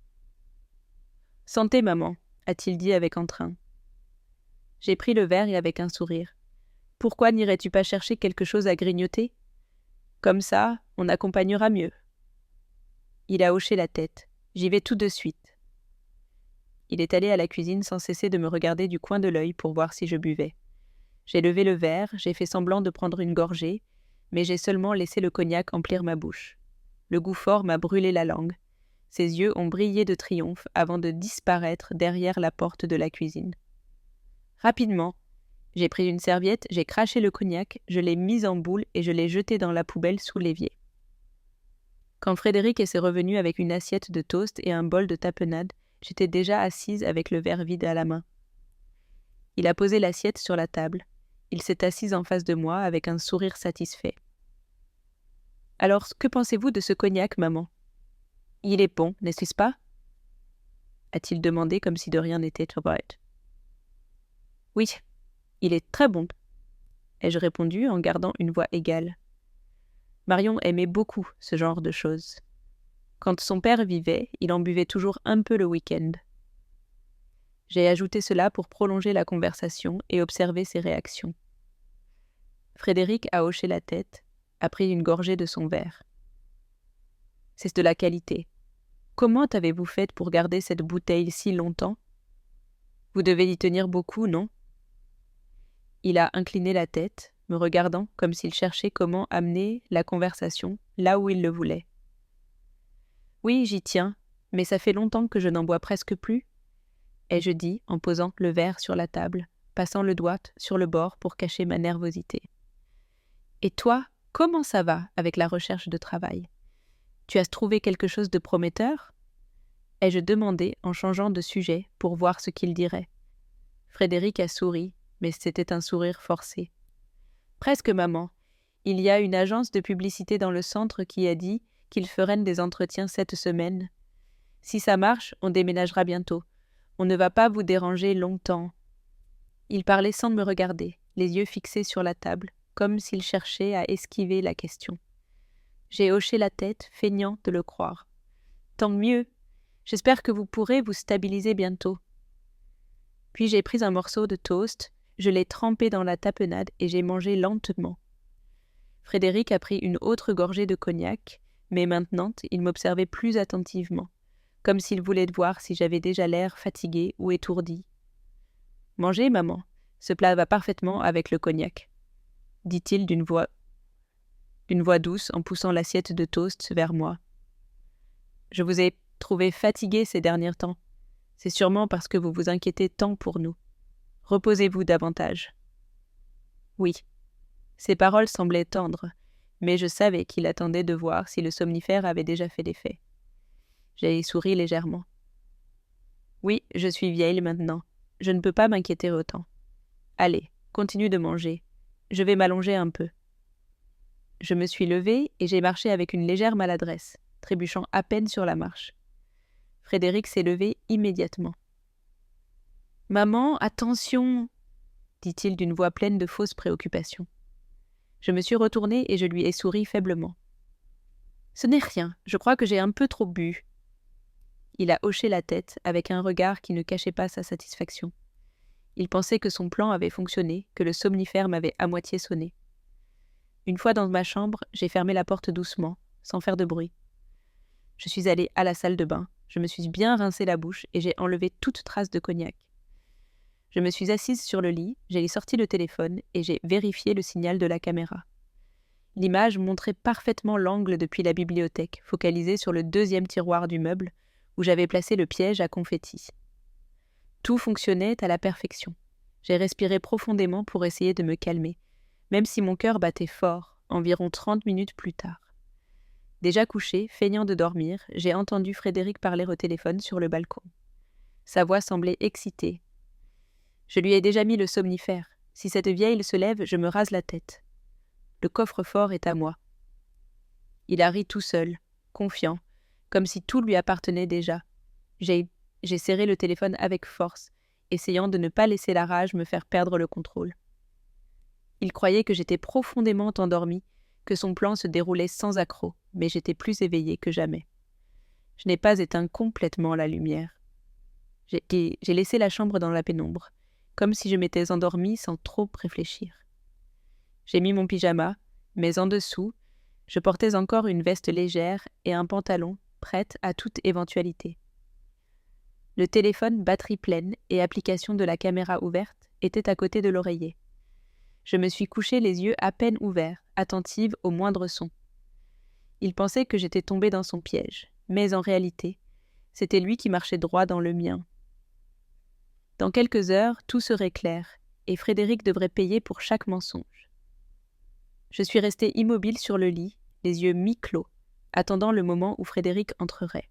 « Santé, maman, » a-t-il dit avec entrain. J'ai pris le verre et avec un sourire. « Pourquoi n'irais-tu pas chercher quelque chose à grignoter ? Comme ça, on accompagnera mieux. » Il a hoché la tête. « J'y vais tout de suite. » Il est allé à la cuisine sans cesser de me regarder du coin de l'œil pour voir si je buvais. J'ai levé le verre, j'ai fait semblant de prendre une gorgée, mais j'ai seulement laissé le cognac emplir ma bouche. Le goût fort m'a brûlé la langue. Ses yeux ont brillé de triomphe avant de disparaître derrière la porte de la cuisine. Rapidement, j'ai pris une serviette, j'ai craché le cognac, je l'ai mis en boule et je l'ai jeté dans la poubelle sous l'évier. Quand Frédéric s'est revenu avec une assiette de toast et un bol de tapenade, j'étais déjà assise avec le verre vide à la main. Il a posé l'assiette sur la table. Il s'est assis en face de moi avec un sourire satisfait. « Alors, que pensez-vous de ce cognac, maman ? Il est bon, n'est-ce pas ?» a-t-il demandé comme si de rien n'était. « Oui, il est très bon, » ai-je répondu en gardant une voix égale. Marion aimait beaucoup ce genre de choses. Quand son père vivait, il en buvait toujours un peu le week-end. J'ai ajouté cela pour prolonger la conversation et observer ses réactions. Frédéric a hoché la tête, a pris une gorgée de son verre. « C'est de la qualité. Comment avez-vous fait pour garder cette bouteille si longtemps ? Vous devez y tenir beaucoup, non ? » Il a incliné la tête, me regardant comme s'il cherchait comment amener la conversation là où il le voulait. « Oui, j'y tiens, mais ça fait longtemps que je n'en bois presque plus, » ai-je dit en posant le verre sur la table, passant le doigt sur le bord pour cacher ma nervosité. « Et toi, comment ça va avec la recherche de travail? Tu as trouvé quelque chose de prometteur ?» ai-je demandé en changeant de sujet pour voir ce qu'il dirait. Frédéric a souri, mais c'était un sourire forcé. « Presque, maman. Il y a une agence de publicité dans le centre qui a dit qu'ils feraient des entretiens cette semaine. Si ça marche, on déménagera bientôt. On ne va pas vous déranger longtemps. » Il parlait sans me regarder, les yeux fixés sur la table, comme s'il cherchait à esquiver la question. J'ai hoché la tête, feignant de le croire. « Tant mieux. J'espère que vous pourrez vous stabiliser bientôt. » Puis j'ai pris un morceau de toast, je l'ai trempé dans la tapenade et j'ai mangé lentement. Frédéric a pris une autre gorgée de cognac, mais maintenant il m'observait plus attentivement, comme s'il voulait voir si j'avais déjà l'air fatigué ou étourdi. « Mangez, maman, ce plat va parfaitement avec le cognac, » dit-il d'une voix douce en poussant l'assiette de toast vers moi. « Je vous ai trouvé fatigué ces derniers temps. C'est sûrement parce que vous vous inquiétez tant pour nous. Reposez-vous davantage. » Oui. Ses paroles semblaient tendres, mais je savais qu'il attendait de voir si le somnifère avait déjà fait l'effet. J'ai souri légèrement. « Oui, je suis vieille maintenant. Je ne peux pas m'inquiéter autant. Allez, continue de manger. Je vais m'allonger un peu. » Je me suis levée et j'ai marché avec une légère maladresse, trébuchant à peine sur la marche. Frédéric s'est levé immédiatement. « Maman, attention !» dit-il d'une voix pleine de fausse préoccupation. Je me suis retournée et je lui ai souri faiblement. « Ce n'est rien, je crois que j'ai un peu trop bu. » Il a hoché la tête avec un regard qui ne cachait pas sa satisfaction. Il pensait que son plan avait fonctionné, que le somnifère m'avait à moitié sonné. Une fois dans ma chambre, j'ai fermé la porte doucement, sans faire de bruit. Je suis allée à la salle de bain, je me suis bien rincé la bouche et j'ai enlevé toute trace de cognac. Je me suis assise sur le lit, j'ai sorti le téléphone et j'ai vérifié le signal de la caméra. L'image montrait parfaitement l'angle depuis la bibliothèque, focalisé sur le deuxième tiroir du meuble, où j'avais placé le piège à confetti. Tout fonctionnait à la perfection. J'ai respiré profondément pour essayer de me calmer, même si mon cœur battait fort, environ 30 minutes plus tard. Déjà couché, feignant de dormir, j'ai entendu Frédéric parler au téléphone sur le balcon. Sa voix semblait excitée. « Je lui ai déjà mis le somnifère. Si cette vieille se lève, je me rase la tête. Le coffre-fort est à moi. » Il a ri tout seul, confiant, comme si tout lui appartenait déjà. J'ai serré le téléphone avec force, essayant de ne pas laisser la rage me faire perdre le contrôle. Il croyait que j'étais profondément endormie, que son plan se déroulait sans accroc, mais j'étais plus éveillée que jamais. Je n'ai pas éteint complètement la lumière. J'ai laissé la chambre dans la pénombre, comme si je m'étais endormie sans trop réfléchir. J'ai mis mon pyjama, mais en dessous, je portais encore une veste légère et un pantalon, prête à toute éventualité. Le téléphone batterie pleine et application de la caméra ouverte était à côté de l'oreiller. Je me suis couchée les yeux à peine ouverts, attentive au moindre son. Il pensait que j'étais tombée dans son piège, mais en réalité, c'était lui qui marchait droit dans le mien. Dans quelques heures, tout serait clair, et Frédéric devrait payer pour chaque mensonge. Je suis restée immobile sur le lit, les yeux mi-clos, attendant le moment où Frédéric entrerait.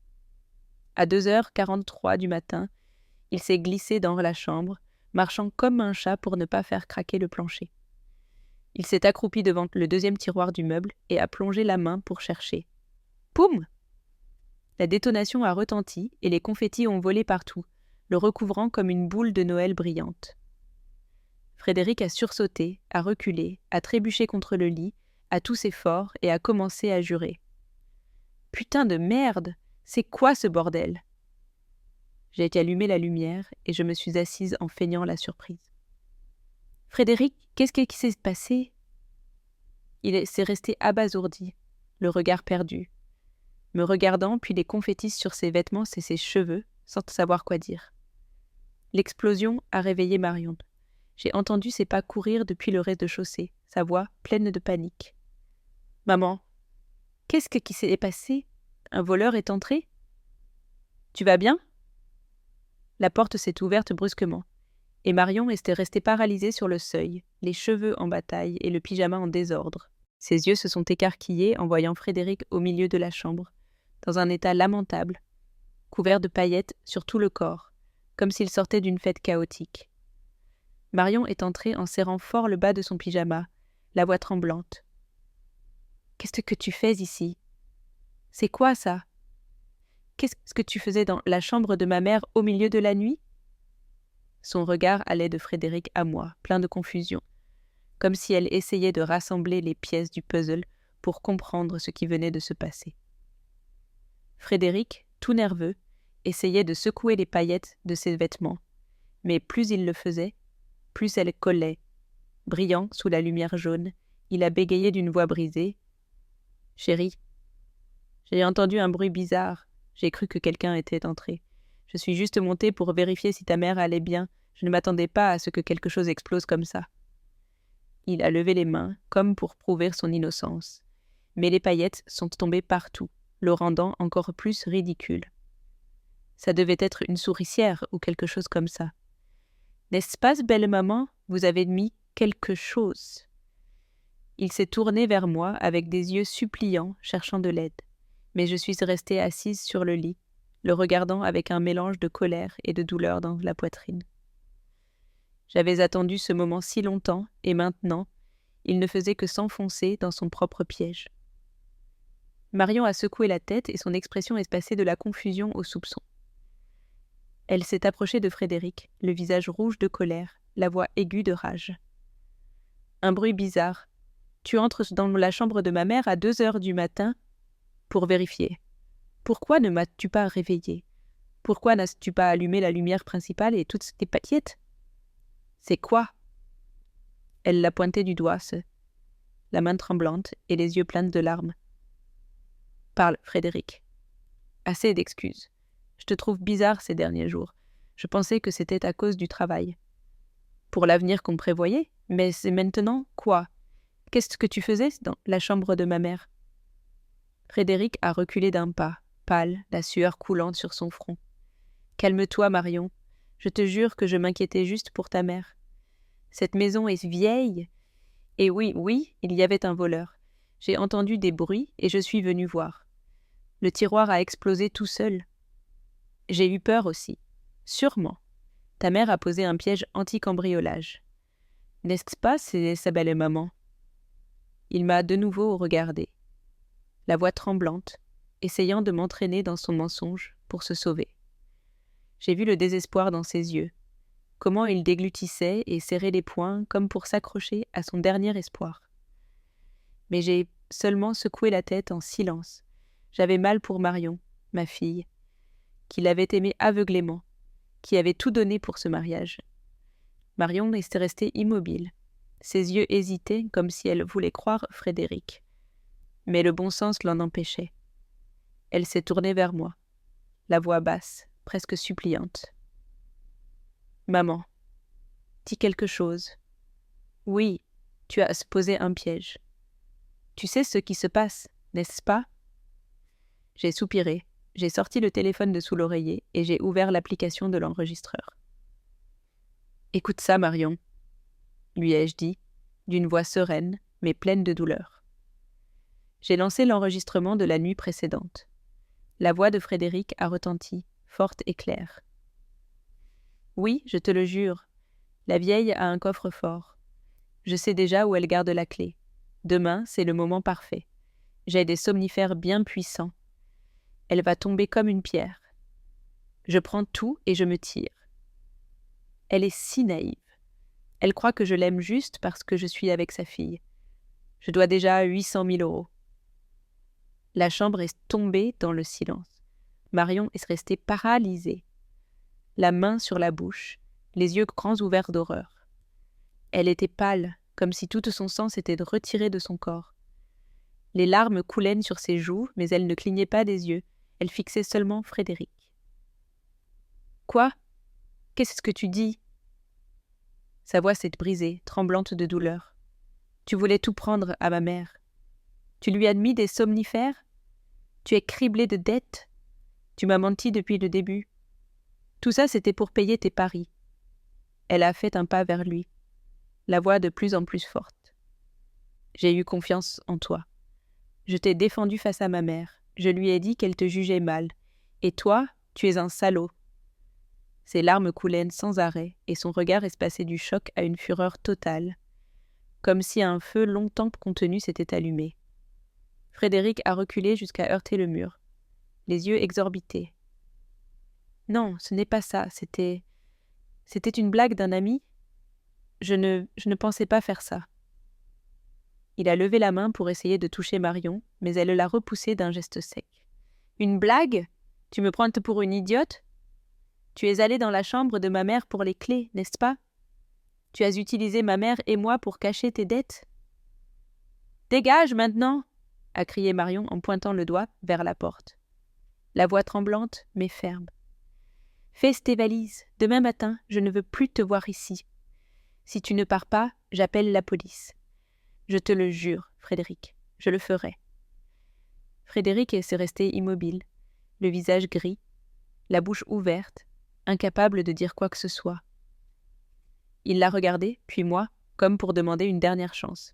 À 2h43 du matin, il s'est glissé dans la chambre, marchant comme un chat pour ne pas faire craquer le plancher. Il s'est accroupi devant le deuxième tiroir du meuble et a plongé la main pour chercher. Poum! La détonation a retenti et les confettis ont volé partout, le recouvrant comme une boule de Noël brillante. Frédéric a sursauté, a reculé, a trébuché contre le lit, a toussé fort et a commencé à jurer. « Putain de merde! C'est quoi ce bordel ?» J'ai allumé la lumière et je me suis assise en feignant la surprise. « Frédéric, qu'est-ce qui s'est passé ?» Il s'est resté abasourdi, le regard perdu, me regardant puis les confettis sur ses vêtements et ses cheveux, sans savoir quoi dire. L'explosion a réveillé Marion. J'ai entendu ses pas courir depuis le rez-de-chaussée, sa voix pleine de panique. « Maman, qu'est-ce qui s'est passé? Un voleur est entré? Tu vas bien ?» La porte s'est ouverte brusquement, et Marion était restée paralysée sur le seuil, les cheveux en bataille et le pyjama en désordre. Ses yeux se sont écarquillés en voyant Frédéric au milieu de la chambre, dans un état lamentable, couvert de paillettes sur tout le corps, comme s'il sortait d'une fête chaotique. Marion est entrée en serrant fort le bas de son pyjama, la voix tremblante. « Qu'est-ce que tu fais ici? C'est quoi ça? Qu'est-ce que tu faisais dans la chambre de ma mère au milieu de la nuit ?» Son regard allait de Frédéric à moi, plein de confusion, comme si elle essayait de rassembler les pièces du puzzle pour comprendre ce qui venait de se passer. Frédéric, tout nerveux, essayait de secouer les paillettes de ses vêtements, mais plus il le faisait, plus elles collaient. Brillant sous la lumière jaune, il a bégayé d'une voix brisée. « Chérie, j'ai entendu un bruit bizarre. J'ai cru que quelqu'un était entré. Je suis juste montée pour vérifier si ta mère allait bien. Je ne m'attendais pas à ce que quelque chose explose comme ça. » Il a levé les mains, comme pour prouver son innocence. Mais les paillettes sont tombées partout, le rendant encore plus ridicule. Ça devait être une souricière ou quelque chose comme ça. « N'est-ce pas, belle maman, vous avez mis quelque chose ?» Il s'est tourné vers moi avec des yeux suppliants, cherchant de l'aide. Mais je suis restée assise sur le lit, le regardant avec un mélange de colère et de douleur dans la poitrine. J'avais attendu ce moment si longtemps, et maintenant, il ne faisait que s'enfoncer dans son propre piège. Marion a secoué la tête et son expression est passée de la confusion au soupçon. Elle s'est approchée de Frédéric, le visage rouge de colère, la voix aiguë de rage. Un bruit bizarre. Tu entres dans la chambre de ma mère à 2 heures du matin pour vérifier. Pourquoi ne m'as-tu pas réveillée? Pourquoi n'as-tu pas allumé la lumière principale et toutes tes paillettes? C'est quoi? Elle l'a pointé du doigt, la main tremblante et les yeux pleins de larmes. Parle, Frédéric. Assez d'excuses. Je te trouve bizarre ces derniers jours. Je pensais que c'était à cause du travail. Pour l'avenir qu'on prévoyait? Mais c'est maintenant quoi? Qu'est-ce que tu faisais dans la chambre de ma mère? Frédéric a reculé d'un pas, pâle, la sueur coulante sur son front. Calme-toi, Marion. Je te jure que je m'inquiétais juste pour ta mère. Cette maison est vieille. Et oui, il y avait un voleur. J'ai entendu des bruits et je suis venue voir. Le tiroir a explosé tout seul. J'ai eu peur aussi. Sûrement. Ta mère a posé un piège anti-cambriolage. N'est-ce pas, c'est sa belle maman? Il m'a de nouveau regardé, la voix tremblante, essayant de m'entraîner dans son mensonge pour se sauver. J'ai vu le désespoir dans ses yeux, comment il déglutissait et serrait les poings comme pour s'accrocher à son dernier espoir. Mais j'ai seulement secoué la tête en silence. J'avais mal pour Marion, ma fille, qui l'avait aimée aveuglément, qui avait tout donné pour ce mariage. Marion était restée immobile. Ses yeux hésitaient comme si elle voulait croire Frédéric. Mais le bon sens l'en empêchait. Elle s'est tournée vers moi, la voix basse, presque suppliante. « Maman, dis quelque chose. Oui, tu as posé un piège. Tu sais ce qui se passe, n'est-ce pas ?» J'ai soupiré, j'ai sorti le téléphone de sous l'oreiller et j'ai ouvert l'application de l'enregistreur. « Écoute ça, Marion, » lui ai-je dit, d'une voix sereine, mais pleine de douleur. J'ai lancé l'enregistrement de la nuit précédente. La voix de Frédéric a retenti, forte et claire. « Oui, je te le jure, la vieille a un coffre-fort. Je sais déjà où elle garde la clé. Demain, c'est le moment parfait. J'ai des somnifères bien puissants. Elle va tomber comme une pierre. Je prends tout et je me tire. Elle est si naïve. Elle croit que je l'aime juste parce que je suis avec sa fille. Je dois déjà 800 000 €. La chambre est tombée dans le silence. Marion est restée paralysée, la main sur la bouche, les yeux grands ouverts d'horreur. Elle était pâle, comme si tout son sang s'était retiré de son corps. Les larmes coulaient sur ses joues, mais elle ne clignait pas des yeux. Elle fixait seulement Frédéric. « Quoi? Qu'est-ce que tu dis ?» Sa voix s'est brisée, tremblante de douleur. « Tu voulais tout prendre à ma mère. Tu lui as mis des somnifères? Tu es criblé de dettes? Tu m'as menti depuis le début. Tout ça, c'était pour payer tes paris. » Elle a fait un pas vers lui, la voix de plus en plus forte. « J'ai eu confiance en toi. Je t'ai défendu face à ma mère. Je lui ai dit qu'elle te jugeait mal. Et toi, tu es un salaud. » Ses larmes coulaient sans arrêt, et son regard espacé du choc à une fureur totale, comme si un feu longtemps contenu s'était allumé. Frédéric a reculé jusqu'à heurter le mur, les yeux exorbités. « Non, ce n'est pas ça, c'était une blague d'un ami. Je ne pensais pas faire ça. » Il a levé la main pour essayer de toucher Marion, mais elle l'a repoussé d'un geste sec. « Une blague? Tu me prends pour une idiote? Tu es allé dans la chambre de ma mère pour les clés, n'est-ce pas? Tu as utilisé ma mère et moi pour cacher tes dettes? »« Dégage maintenant !» a crié Marion en pointant le doigt vers la porte. La voix tremblante, mais ferme. « Fais tes valises. Demain matin, je ne veux plus te voir ici. Si tu ne pars pas, j'appelle la police. Je te le jure, Frédéric, je le ferai. » Frédéric s'est resté immobile, le visage gris, la bouche ouverte, incapable de dire quoi que ce soit. Il l'a regardé, puis moi, comme pour demander une dernière chance.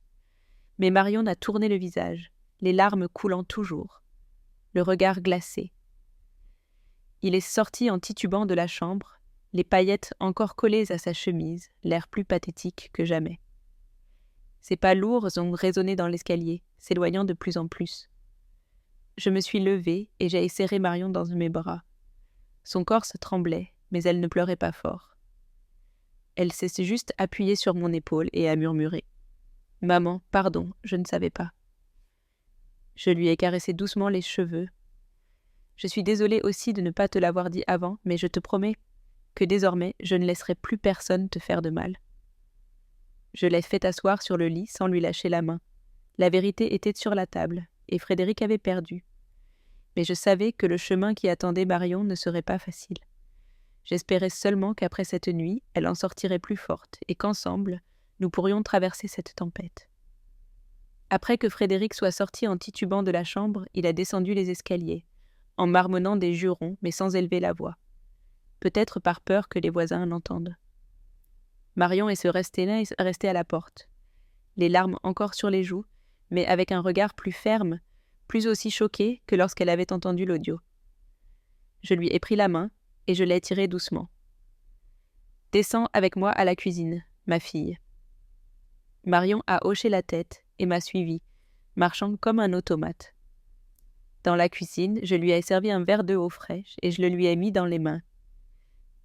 Mais Marion a tourné le visage, les larmes coulant toujours, le regard glacé. Il est sorti en titubant de la chambre, les paillettes encore collées à sa chemise, l'air plus pathétique que jamais. Ses pas lourds ont résonné dans l'escalier, s'éloignant de plus en plus. Je me suis levée et j'ai serré Marion dans mes bras. Son corps se tremblait, mais elle ne pleurait pas fort. Elle s'est juste appuyée sur mon épaule et a murmuré « Maman, pardon, je ne savais pas. » Je lui ai caressé doucement les cheveux. « Je suis désolée aussi de ne pas te l'avoir dit avant, mais je te promets que désormais, je ne laisserai plus personne te faire de mal. » Je l'ai fait asseoir sur le lit sans lui lâcher la main. La vérité était sur la table, et Frédéric avait perdu. Mais je savais que le chemin qui attendait Marion ne serait pas facile. J'espérais seulement qu'après cette nuit, elle en sortirait plus forte, et qu'ensemble, nous pourrions traverser cette tempête. Après que Frédéric soit sorti en titubant de la chambre, il a descendu les escaliers, en marmonnant des jurons, mais sans élever la voix. Peut-être par peur que les voisins l'entendent. Marion est restée à la porte, les larmes encore sur les joues, mais avec un regard plus ferme, plus aussi choqué que lorsqu'elle avait entendu l'audio. Je lui ai pris la main et je l'ai tirée doucement. « Descends avec moi à la cuisine, ma fille. » Marion a hoché la tête et m'a suivie, marchant comme un automate. Dans la cuisine, je lui ai servi un verre d'eau fraîche et je le lui ai mis dans les mains.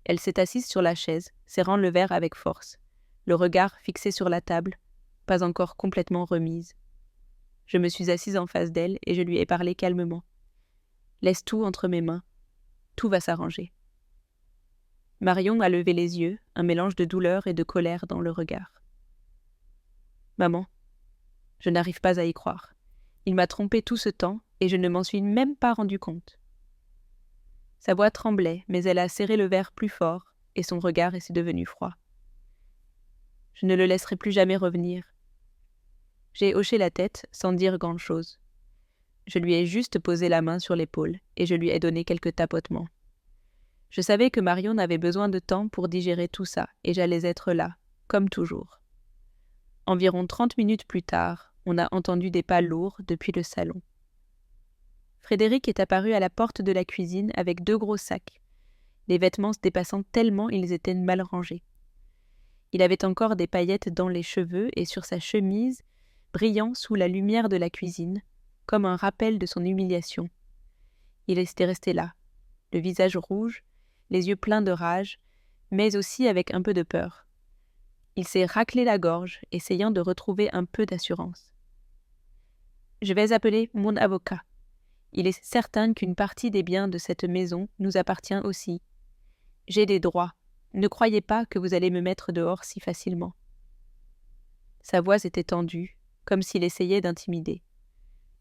Elle s'est assise sur la chaise, serrant le verre avec force, le regard fixé sur la table, pas encore complètement remise. Je me suis assise en face d'elle et je lui ai parlé calmement. « Laisse tout entre mes mains. Tout va s'arranger. » Marion a levé les yeux, un mélange de douleur et de colère dans le regard. « Maman, je n'arrive pas à y croire. Il m'a trompée tout ce temps et je ne m'en suis même pas rendu compte. » Sa voix tremblait, mais elle a serré le verre plus fort et son regard est devenu froid. « Je ne le laisserai plus jamais revenir. » J'ai hoché la tête sans dire grand-chose. Je lui ai juste posé la main sur l'épaule et je lui ai donné quelques tapotements. Je savais que Marion avait besoin de temps pour digérer tout ça et j'allais être là, comme toujours. Environ 30 minutes plus tard, on a entendu des pas lourds depuis le salon. Frédéric est apparu à la porte de la cuisine avec 2 gros sacs, les vêtements se dépassant tellement ils étaient mal rangés. Il avait encore des paillettes dans les cheveux et sur sa chemise, brillant sous la lumière de la cuisine, comme un rappel de son humiliation. Il était resté là, le visage rouge, les yeux pleins de rage, mais aussi avec un peu de peur. Il s'est raclé la gorge, essayant de retrouver un peu d'assurance. « Je vais appeler mon avocat. Il est certain qu'une partie des biens de cette maison nous appartient aussi. J'ai des droits. Ne croyez pas que vous allez me mettre dehors si facilement. » Sa voix était tendue, comme s'il essayait d'intimider.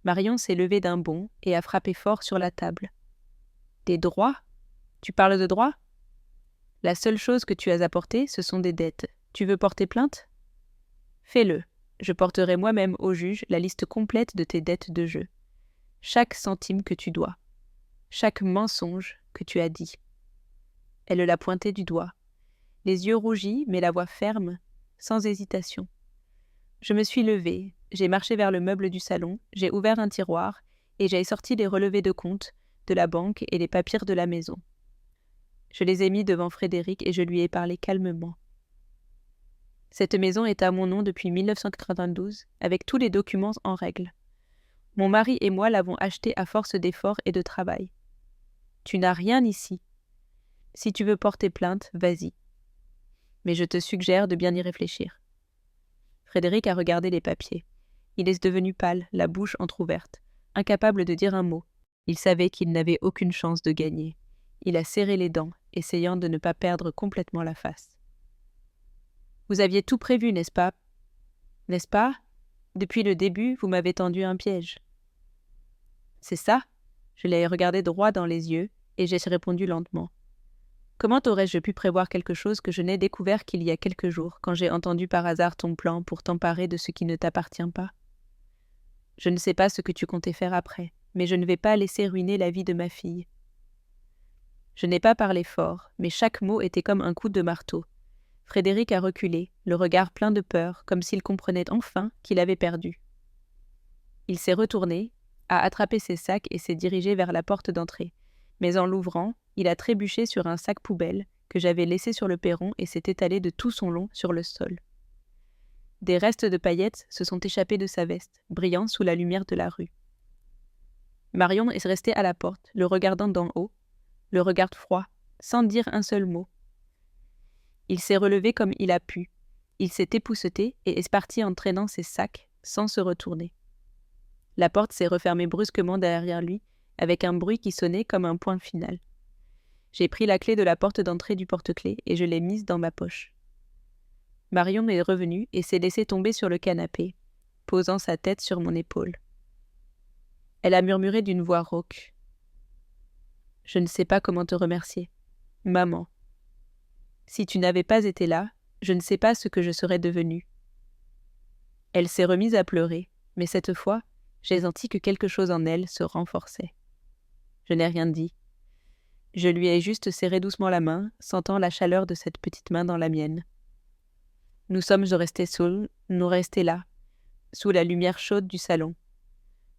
Marion s'est levée d'un bond et a frappé fort sur la table. « Des droits ? Tu parles de droits ? La seule chose que tu as apportée, ce sont des dettes. Tu veux porter plainte ? Fais-le. Je porterai moi-même au juge la liste complète de tes dettes de jeu. Chaque centime que tu dois. Chaque mensonge que tu as dit. » Elle l'a pointé du doigt. Les yeux rougis, mais la voix ferme, sans hésitation. Je me suis levée, j'ai marché vers le meuble du salon, j'ai ouvert un tiroir et j'ai sorti les relevés de compte de la banque et les papiers de la maison. Je les ai mis devant Frédéric et je lui ai parlé calmement. Cette maison est à mon nom depuis 1992, avec tous les documents en règle. Mon mari et moi l'avons achetée à force d'efforts et de travail. Tu n'as rien ici. Si tu veux porter plainte, vas-y. Mais je te suggère de bien y réfléchir. Frédéric a regardé les papiers. Il est devenu pâle, la bouche entr'ouverte, incapable de dire un mot. Il savait qu'il n'avait aucune chance de gagner. Il a serré les dents, essayant de ne pas perdre complètement la face. « Vous aviez tout prévu, n'est-ce pas ? N'est-ce pas ? Depuis le début, vous m'avez tendu un piège. » « C'est ça ?» Je l'ai regardé droit dans les yeux et j'ai répondu lentement. « Comment aurais-je pu prévoir quelque chose que je n'ai découvert qu'il y a quelques jours, quand j'ai entendu par hasard ton plan pour t'emparer de ce qui ne t'appartient pas ? Je ne sais pas ce que tu comptais faire après, mais je ne vais pas laisser ruiner la vie de ma fille. » Je n'ai pas parlé fort, mais chaque mot était comme un coup de marteau. Frédéric a reculé, le regard plein de peur, comme s'il comprenait enfin qu'il avait perdu. Il s'est retourné, a attrapé ses sacs et s'est dirigé vers la porte d'entrée. Mais en l'ouvrant, il a trébuché sur un sac poubelle que j'avais laissé sur le perron et s'est étalé de tout son long sur le sol. Des restes de paillettes se sont échappés de sa veste, brillant sous la lumière de la rue. Marion est restée à la porte, le regardant d'en haut, le regard froid, sans dire un seul mot. Il s'est relevé comme il a pu. Il s'est épousseté et est parti en traînant ses sacs, sans se retourner. La porte s'est refermée brusquement derrière lui, avec un bruit qui sonnait comme un point final. J'ai pris la clé de la porte d'entrée du porte-clés et je l'ai mise dans ma poche. Marion est revenue et s'est laissée tomber sur le canapé, posant sa tête sur mon épaule. Elle a murmuré d'une voix rauque. « Je ne sais pas comment te remercier. Maman. Si tu n'avais pas été là, je ne sais pas ce que je serais devenue. » Elle s'est remise à pleurer, mais cette fois, j'ai senti que quelque chose en elle se renforçait. Je n'ai rien dit. Je lui ai juste serré doucement la main, sentant la chaleur de cette petite main dans la mienne. Nous sommes restés seuls, nous restés là, sous la lumière chaude du salon.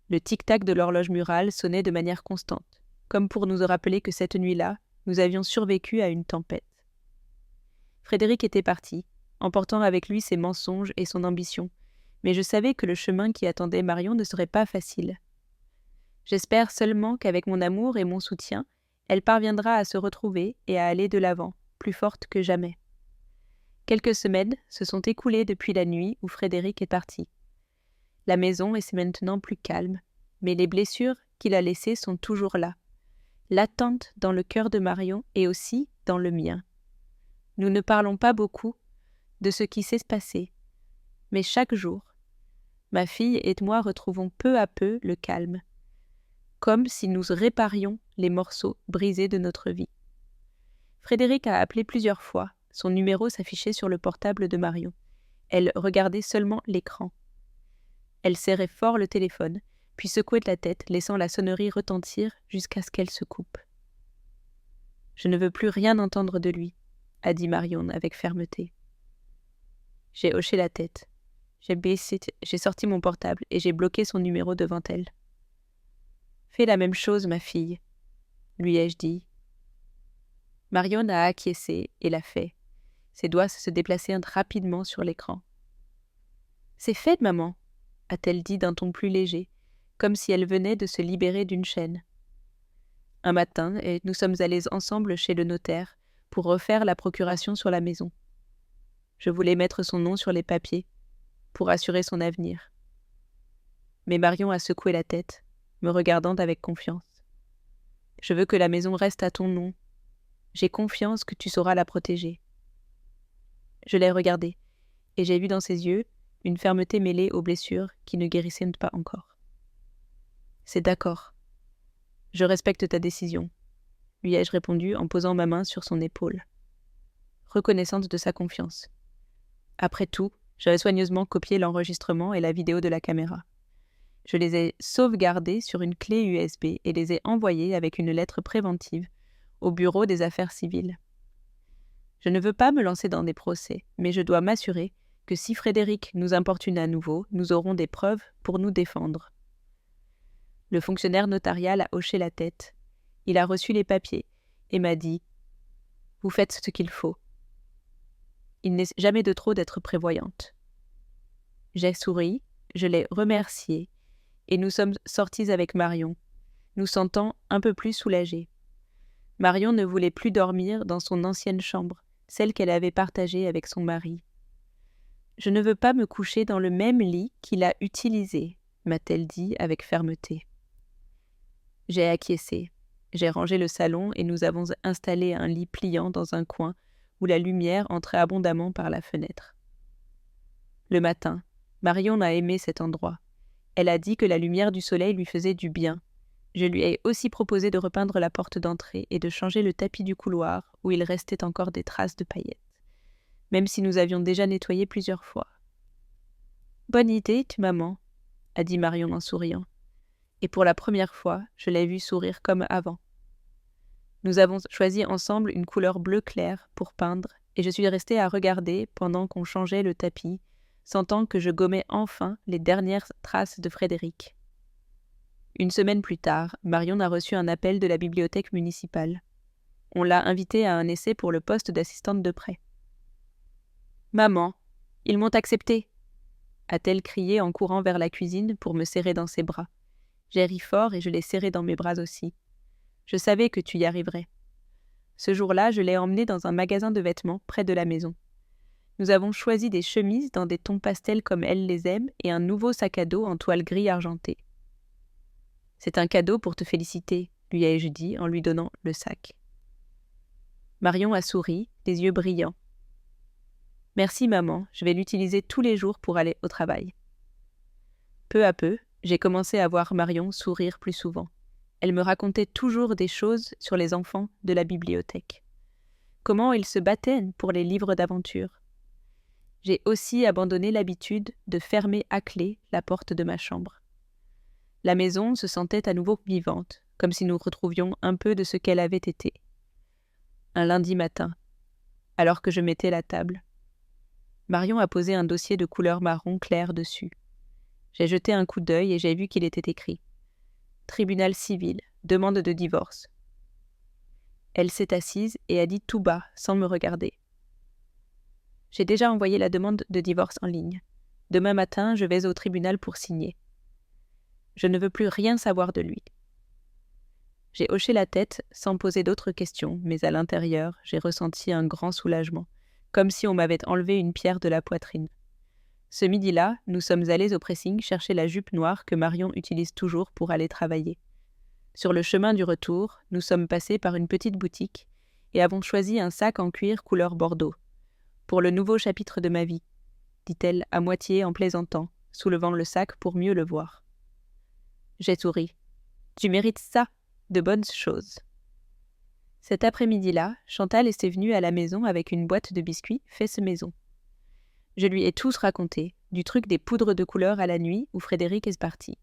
Le tic-tac de l'horloge murale sonnait de manière constante, comme pour nous rappeler que cette nuit-là, nous avions survécu à une tempête. Frédéric était parti, emportant avec lui ses mensonges et son ambition, mais je savais que le chemin qui attendait Marion ne serait pas facile. J'espère seulement qu'avec mon amour et mon soutien, elle parviendra à se retrouver et à aller de l'avant, plus forte que jamais. Quelques semaines se sont écoulées depuis la nuit où Frédéric est parti. La maison est maintenant plus calme, mais les blessures qu'il a laissées sont toujours là, latentes dans le cœur de Marion et aussi dans le mien. Nous ne parlons pas beaucoup de ce qui s'est passé, mais chaque jour, ma fille et moi retrouvons peu à peu le calme, comme si nous réparions les morceaux brisés de notre vie. Frédéric a appelé plusieurs fois, son numéro s'affichait sur le portable de Marion. Elle regardait seulement l'écran. Elle serrait fort le téléphone, puis secouait la tête, laissant la sonnerie retentir jusqu'à ce qu'elle se coupe. « Je ne veux plus rien entendre de lui », a dit Marion avec fermeté. J'ai hoché la tête. J'ai sorti mon portable et j'ai bloqué son numéro devant elle. « Fais la même chose, ma fille, » lui ai-je dit. Marion a acquiescé et l'a fait. Ses doigts se déplaçaient rapidement sur l'écran. « C'est fait, maman, » a-t-elle dit d'un ton plus léger, comme si elle venait de se libérer d'une chaîne. Un matin, nous sommes allés ensemble chez le notaire pour refaire la procuration sur la maison. Je voulais mettre son nom sur les papiers, pour assurer son avenir. Mais Marion a secoué la tête, me regardant avec confiance. « Je veux que la maison reste à ton nom. J'ai confiance que tu sauras la protéger. » Je l'ai regardée, et j'ai vu dans ses yeux une fermeté mêlée aux blessures qui ne guérissaient pas encore. « C'est d'accord. Je respecte ta décision, » lui ai-je répondu en posant ma main sur son épaule, reconnaissante de sa confiance. Après tout, j'avais soigneusement copié l'enregistrement et la vidéo de la caméra. Je les ai sauvegardés sur une clé USB et les ai envoyés avec une lettre préventive au Bureau des affaires civiles. Je ne veux pas me lancer dans des procès, mais je dois m'assurer que si Frédéric nous importune à nouveau, nous aurons des preuves pour nous défendre. Le fonctionnaire notarial a hoché la tête. Il a reçu les papiers et m'a dit « Vous faites ce qu'il faut. » Il n'est jamais de trop d'être prévoyante. J'ai souri, je l'ai remercié et nous sommes sortis avec Marion, nous sentant un peu plus soulagés. Marion ne voulait plus dormir dans son ancienne chambre, celle qu'elle avait partagée avec son mari. « Je ne veux pas me coucher dans le même lit qu'il a utilisé, » m'a-t-elle dit avec fermeté. J'ai acquiescé. J'ai rangé le salon et nous avons installé un lit pliant dans un coin où la lumière entrait abondamment par la fenêtre. Le matin, Marion a aimé cet endroit. Elle a dit que la lumière du soleil lui faisait du bien. Je lui ai aussi proposé de repeindre la porte d'entrée et de changer le tapis du couloir où il restait encore des traces de paillettes, même si nous avions déjà nettoyé plusieurs fois. « Bonne idée, maman, » a dit Marion en souriant. Et pour la première fois, je l'ai vue sourire comme avant. Nous avons choisi ensemble une couleur bleu clair pour peindre et je suis restée à regarder pendant qu'on changeait le tapis, sentant que je gommais enfin les dernières traces de Frédéric. Une semaine plus tard, Marion a reçu un appel de la bibliothèque municipale. On l'a invitée à un essai pour le poste d'assistante de prêt. « Maman, ils m'ont acceptée !» a-t-elle crié en courant vers la cuisine pour me serrer dans ses bras. J'ai ri fort et je l'ai serré dans mes bras aussi. Je savais que tu y arriverais. Ce jour-là, je l'ai emmenée dans un magasin de vêtements près de la maison. Nous avons choisi des chemises dans des tons pastels comme elle les aime et un nouveau sac à dos en toile gris argentée. « C'est un cadeau pour te féliciter, » lui ai-je dit en lui donnant le sac. Marion a souri, les yeux brillants. « Merci maman, je vais l'utiliser tous les jours pour aller au travail. » Peu à peu, j'ai commencé à voir Marion sourire plus souvent. Elle me racontait toujours des choses sur les enfants de la bibliothèque. Comment ils se battaient pour les livres d'aventure. J'ai aussi abandonné l'habitude de fermer à clé la porte de ma chambre. La maison se sentait à nouveau vivante, comme si nous retrouvions un peu de ce qu'elle avait été. Un lundi matin, alors que je mettais la table, Marion a posé un dossier de couleur marron clair dessus. J'ai jeté un coup d'œil et j'ai vu qu'il était écrit « Tribunal civil, demande de divorce ». Elle s'est assise et a dit tout bas, sans me regarder. « J'ai déjà envoyé la demande de divorce en ligne. Demain matin, je vais au tribunal pour signer. Je ne veux plus rien savoir de lui. » J'ai hoché la tête sans poser d'autres questions, mais à l'intérieur, j'ai ressenti un grand soulagement, comme si on m'avait enlevé une pierre de la poitrine. Ce midi-là, nous sommes allés au pressing chercher la jupe noire que Marion utilise toujours pour aller travailler. Sur le chemin du retour, nous sommes passés par une petite boutique et avons choisi un sac en cuir couleur bordeaux. « Pour le nouveau chapitre de ma vie », dit-elle à moitié en plaisantant, soulevant le sac pour mieux le voir. J'ai souri. « Tu mérites ça, de bonnes choses. » Cet après-midi-là, Chantal était venue à la maison avec une boîte de biscuits faits maison. Je lui ai tous raconté, du truc des poudres de couleur à la nuit où Frédéric est parti.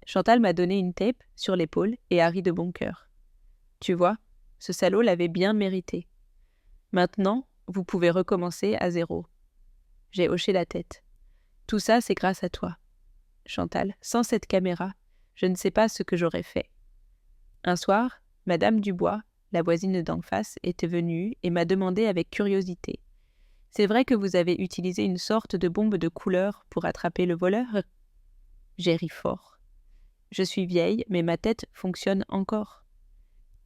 Chantal m'a donné une tape sur l'épaule et a ri de bon cœur. « Tu vois, ce salaud l'avait bien mérité. Maintenant, vous pouvez recommencer à zéro. » J'ai hoché la tête. « Tout ça, c'est grâce à toi. Chantal, sans cette caméra, je ne sais pas ce que j'aurais fait. » Un soir, Madame Dubois, la voisine d'en face, était venue et m'a demandé avec curiosité. « C'est vrai que vous avez utilisé une sorte de bombe de couleur pour attraper le voleur ?» J'ai ri fort. Je suis vieille, mais ma tête fonctionne encore.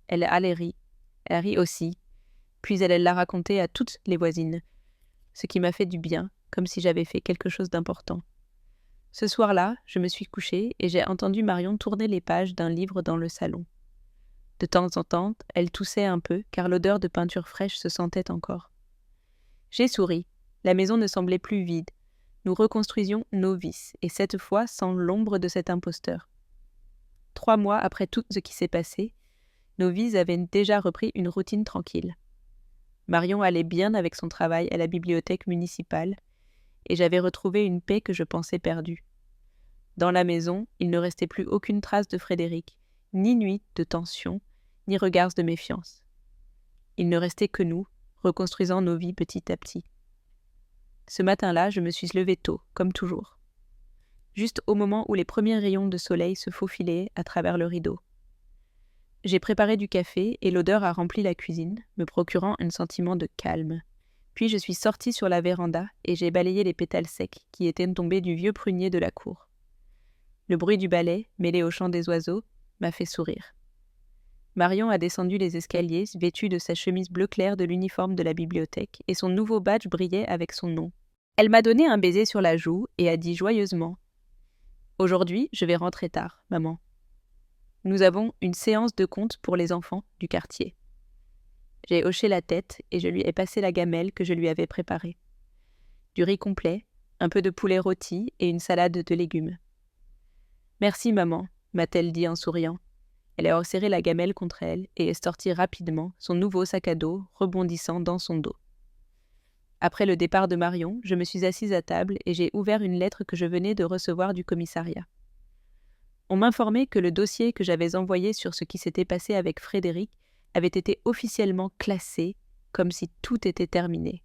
Elle a ri. Elle rit aussi. Puis elle l'a raconté à toutes les voisines, ce qui m'a fait du bien, comme si j'avais fait quelque chose d'important. Ce soir-là, je me suis couchée et j'ai entendu Marion tourner les pages d'un livre dans le salon. De temps en temps, elle toussait un peu, car l'odeur de peinture fraîche se sentait encore. J'ai souri. La maison ne semblait plus vide. Nous reconstruisions nos vices, et cette fois sans l'ombre de cet imposteur. 3 mois après tout ce qui s'est passé, nos vies avaient déjà repris une routine tranquille. Marion allait bien avec son travail à la bibliothèque municipale, et j'avais retrouvé une paix que je pensais perdue. Dans la maison, il ne restait plus aucune trace de Frédéric, ni nuit de tension, ni regards de méfiance. Il ne restait que nous, reconstruisant nos vies petit à petit. Ce matin-là, je me suis levée tôt, comme toujours. Juste au moment où les premiers rayons de soleil se faufilaient à travers le rideau. J'ai préparé du café et l'odeur a rempli la cuisine, me procurant un sentiment de calme. Puis je suis sortie sur la véranda et j'ai balayé les pétales secs qui étaient tombés du vieux prunier de la cour. Le bruit du balai, mêlé au chant des oiseaux, m'a fait sourire. Marion a descendu les escaliers, vêtue de sa chemise bleu clair de l'uniforme de la bibliothèque, et son nouveau badge brillait avec son nom. Elle m'a donné un baiser sur la joue et a dit joyeusement « Aujourd'hui, je vais rentrer tard, maman. Nous avons une séance de contes pour les enfants du quartier. » J'ai hoché la tête et je lui ai passé la gamelle que je lui avais préparée. Du riz complet, un peu de poulet rôti et une salade de légumes. « Merci, maman, m'a-t-elle dit en souriant. Elle a resserré la gamelle contre elle et est sortie rapidement, son nouveau sac à dos rebondissant dans son dos. Après le départ de Marion, je me suis assise à table et j'ai ouvert une lettre que je venais de recevoir du commissariat. On m'informait que le dossier que j'avais envoyé sur ce qui s'était passé avec Frédéric avait été officiellement classé, comme si tout était terminé.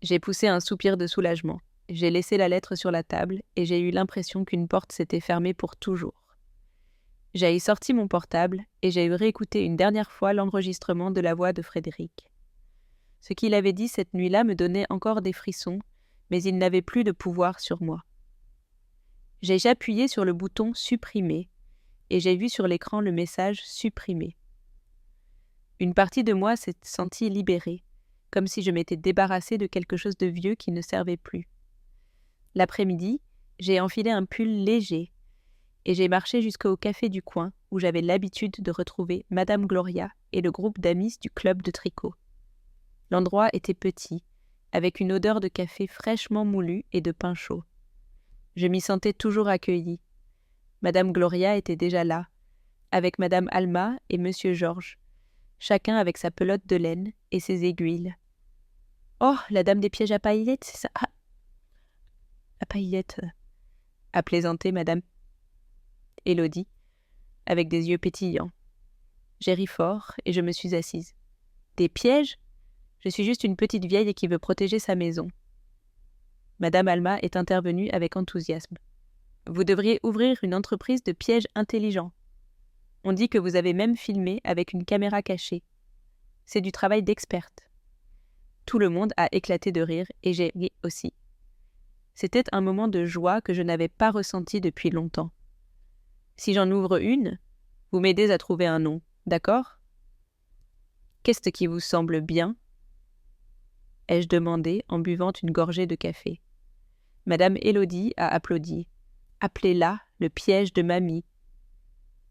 J'ai poussé un soupir de soulagement. J'ai laissé la lettre sur la table et j'ai eu l'impression qu'une porte s'était fermée pour toujours. J'ai sorti mon portable et j'ai réécouté une dernière fois l'enregistrement de la voix de Frédéric. Ce qu'il avait dit cette nuit-là me donnait encore des frissons, mais il n'avait plus de pouvoir sur moi. J'ai appuyé sur le bouton « Supprimer » et j'ai vu sur l'écran le message « Supprimer ». Une partie de moi s'est sentie libérée, comme si je m'étais débarrassée de quelque chose de vieux qui ne servait plus. L'après-midi, j'ai enfilé un pull léger et j'ai marché jusqu'au café du coin où j'avais l'habitude de retrouver Madame Gloria et le groupe d'amis du club de tricot. L'endroit était petit, avec une odeur de café fraîchement moulu et de pain chaud. Je m'y sentais toujours accueillie. Madame Gloria était déjà là, avec Madame Alma et Monsieur Georges, chacun avec sa pelote de laine et ses aiguilles. « Oh, la dame des pièges à paillettes, c'est ça ?»« Ah, à paillettes » a plaisanté Madame Élodie, avec des yeux pétillants. J'ai ri fort et je me suis assise. « Des pièges ? Je suis juste une petite vieille qui veut protéger sa maison. » Madame Alma est intervenue avec enthousiasme. « Vous devriez ouvrir une entreprise de pièges intelligents. On dit que vous avez même filmé avec une caméra cachée. C'est du travail d'experte. » Tout le monde a éclaté de rire et j'ai ri aussi. C'était un moment de joie que je n'avais pas ressenti depuis longtemps. Si j'en ouvre une, vous m'aidez à trouver un nom, d'accord ? Qu'est-ce qui vous semble bien ? Ai-je demandé en buvant une gorgée de café. Madame Élodie a applaudi. Appelez-la le piège de mamie.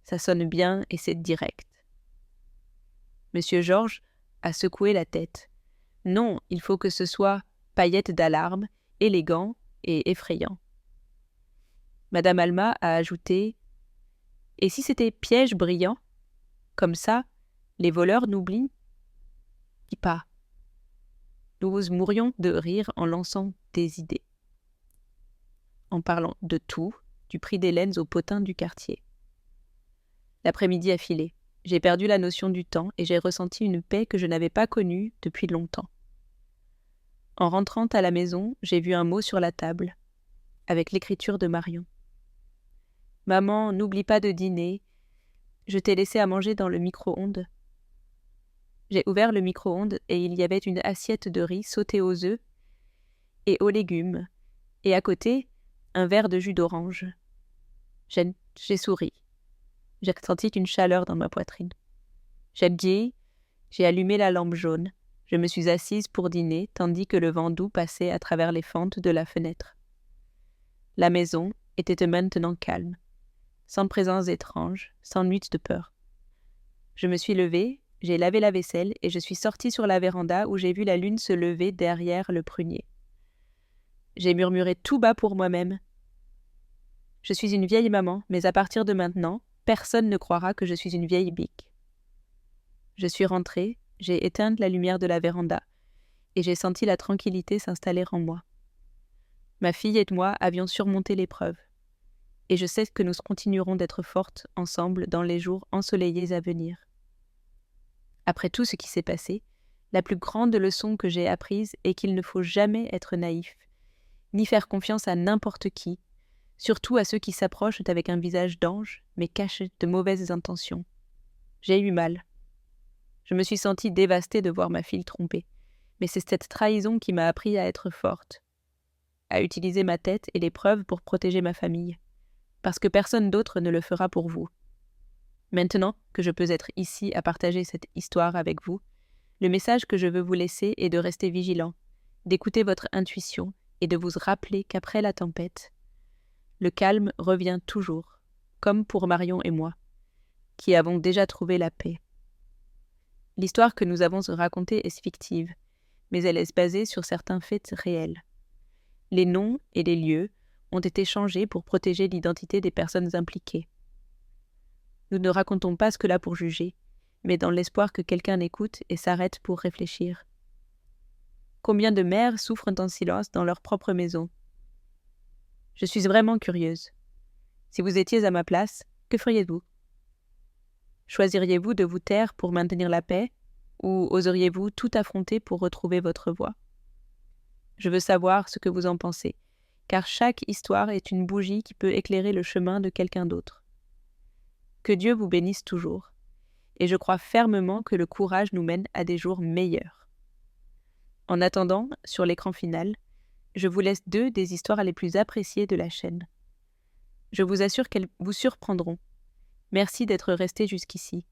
Ça sonne bien et c'est direct. Monsieur Georges a secoué la tête. Non, il faut que ce soit paillettes d'alarme, élégant et effrayant. Madame Alma a ajouté « Et si c'était piège brillant ? Comme ça, les voleurs n'oublient pas. » Nous mourions de rire en lançant des idées. En parlant de tout, du prix des laines au potin du quartier. L'après-midi a filé. J'ai perdu la notion du temps et j'ai ressenti une paix que je n'avais pas connue depuis longtemps. En rentrant à la maison, j'ai vu un mot sur la table, avec l'écriture de Marion. « Maman, n'oublie pas de dîner. Je t'ai laissé à manger dans le micro-ondes. » J'ai ouvert le micro-ondes et il y avait une assiette de riz sauté aux œufs et aux légumes, et à côté, un verre de jus d'orange. J'ai souri. J'ai ressenti une chaleur dans ma poitrine. J'ai allumé la lampe jaune. Je me suis assise pour dîner, tandis que le vent doux passait à travers les fentes de la fenêtre. La maison était maintenant calme, sans présence étrange, sans nuit de peur. Je me suis levée, j'ai lavé la vaisselle et je suis sortie sur la véranda où j'ai vu la lune se lever derrière le prunier. J'ai murmuré tout bas pour moi-même. Je suis une vieille maman, mais à partir de maintenant, personne ne croira que je suis une vieille bique. Je suis rentrée, j'ai éteint la lumière de la véranda et j'ai senti la tranquillité s'installer en moi. Ma fille et moi avions surmonté l'épreuve, et je sais que nous continuerons d'être fortes ensemble dans les jours ensoleillés à venir. Après tout ce qui s'est passé, la plus grande leçon que j'ai apprise est qu'il ne faut jamais être naïf, ni faire confiance à n'importe qui, surtout à ceux qui s'approchent avec un visage d'ange, mais cachent de mauvaises intentions. J'ai eu mal. Je me suis sentie dévastée de voir ma fille trompée, mais c'est cette trahison qui m'a appris à être forte, à utiliser ma tête et les preuves pour protéger ma famille, parce que personne d'autre ne le fera pour vous. Maintenant que je peux être ici à partager cette histoire avec vous, le message que je veux vous laisser est de rester vigilant, d'écouter votre intuition et de vous rappeler qu'après la tempête, le calme revient toujours, comme pour Marion et moi, qui avons déjà trouvé la paix. L'histoire que nous avons racontée est fictive, mais elle est basée sur certains faits réels. Les noms et les lieux ont été changés pour protéger l'identité des personnes impliquées. Nous ne racontons pas cela pour juger, mais dans l'espoir que quelqu'un écoute et s'arrête pour réfléchir. Combien de mères souffrent en silence dans leur propre maison? Je suis vraiment curieuse. Si vous étiez à ma place, que feriez-vous? Choisiriez-vous de vous taire pour maintenir la paix, ou oseriez-vous tout affronter pour retrouver votre voie? Je veux savoir ce que vous en pensez, car chaque histoire est une bougie qui peut éclairer le chemin de quelqu'un d'autre. Que Dieu vous bénisse toujours, et je crois fermement que le courage nous mène à des jours meilleurs. En attendant, sur l'écran final, je vous laisse 2 des histoires les plus appréciées de la chaîne. Je vous assure qu'elles vous surprendront. Merci d'être resté jusqu'ici.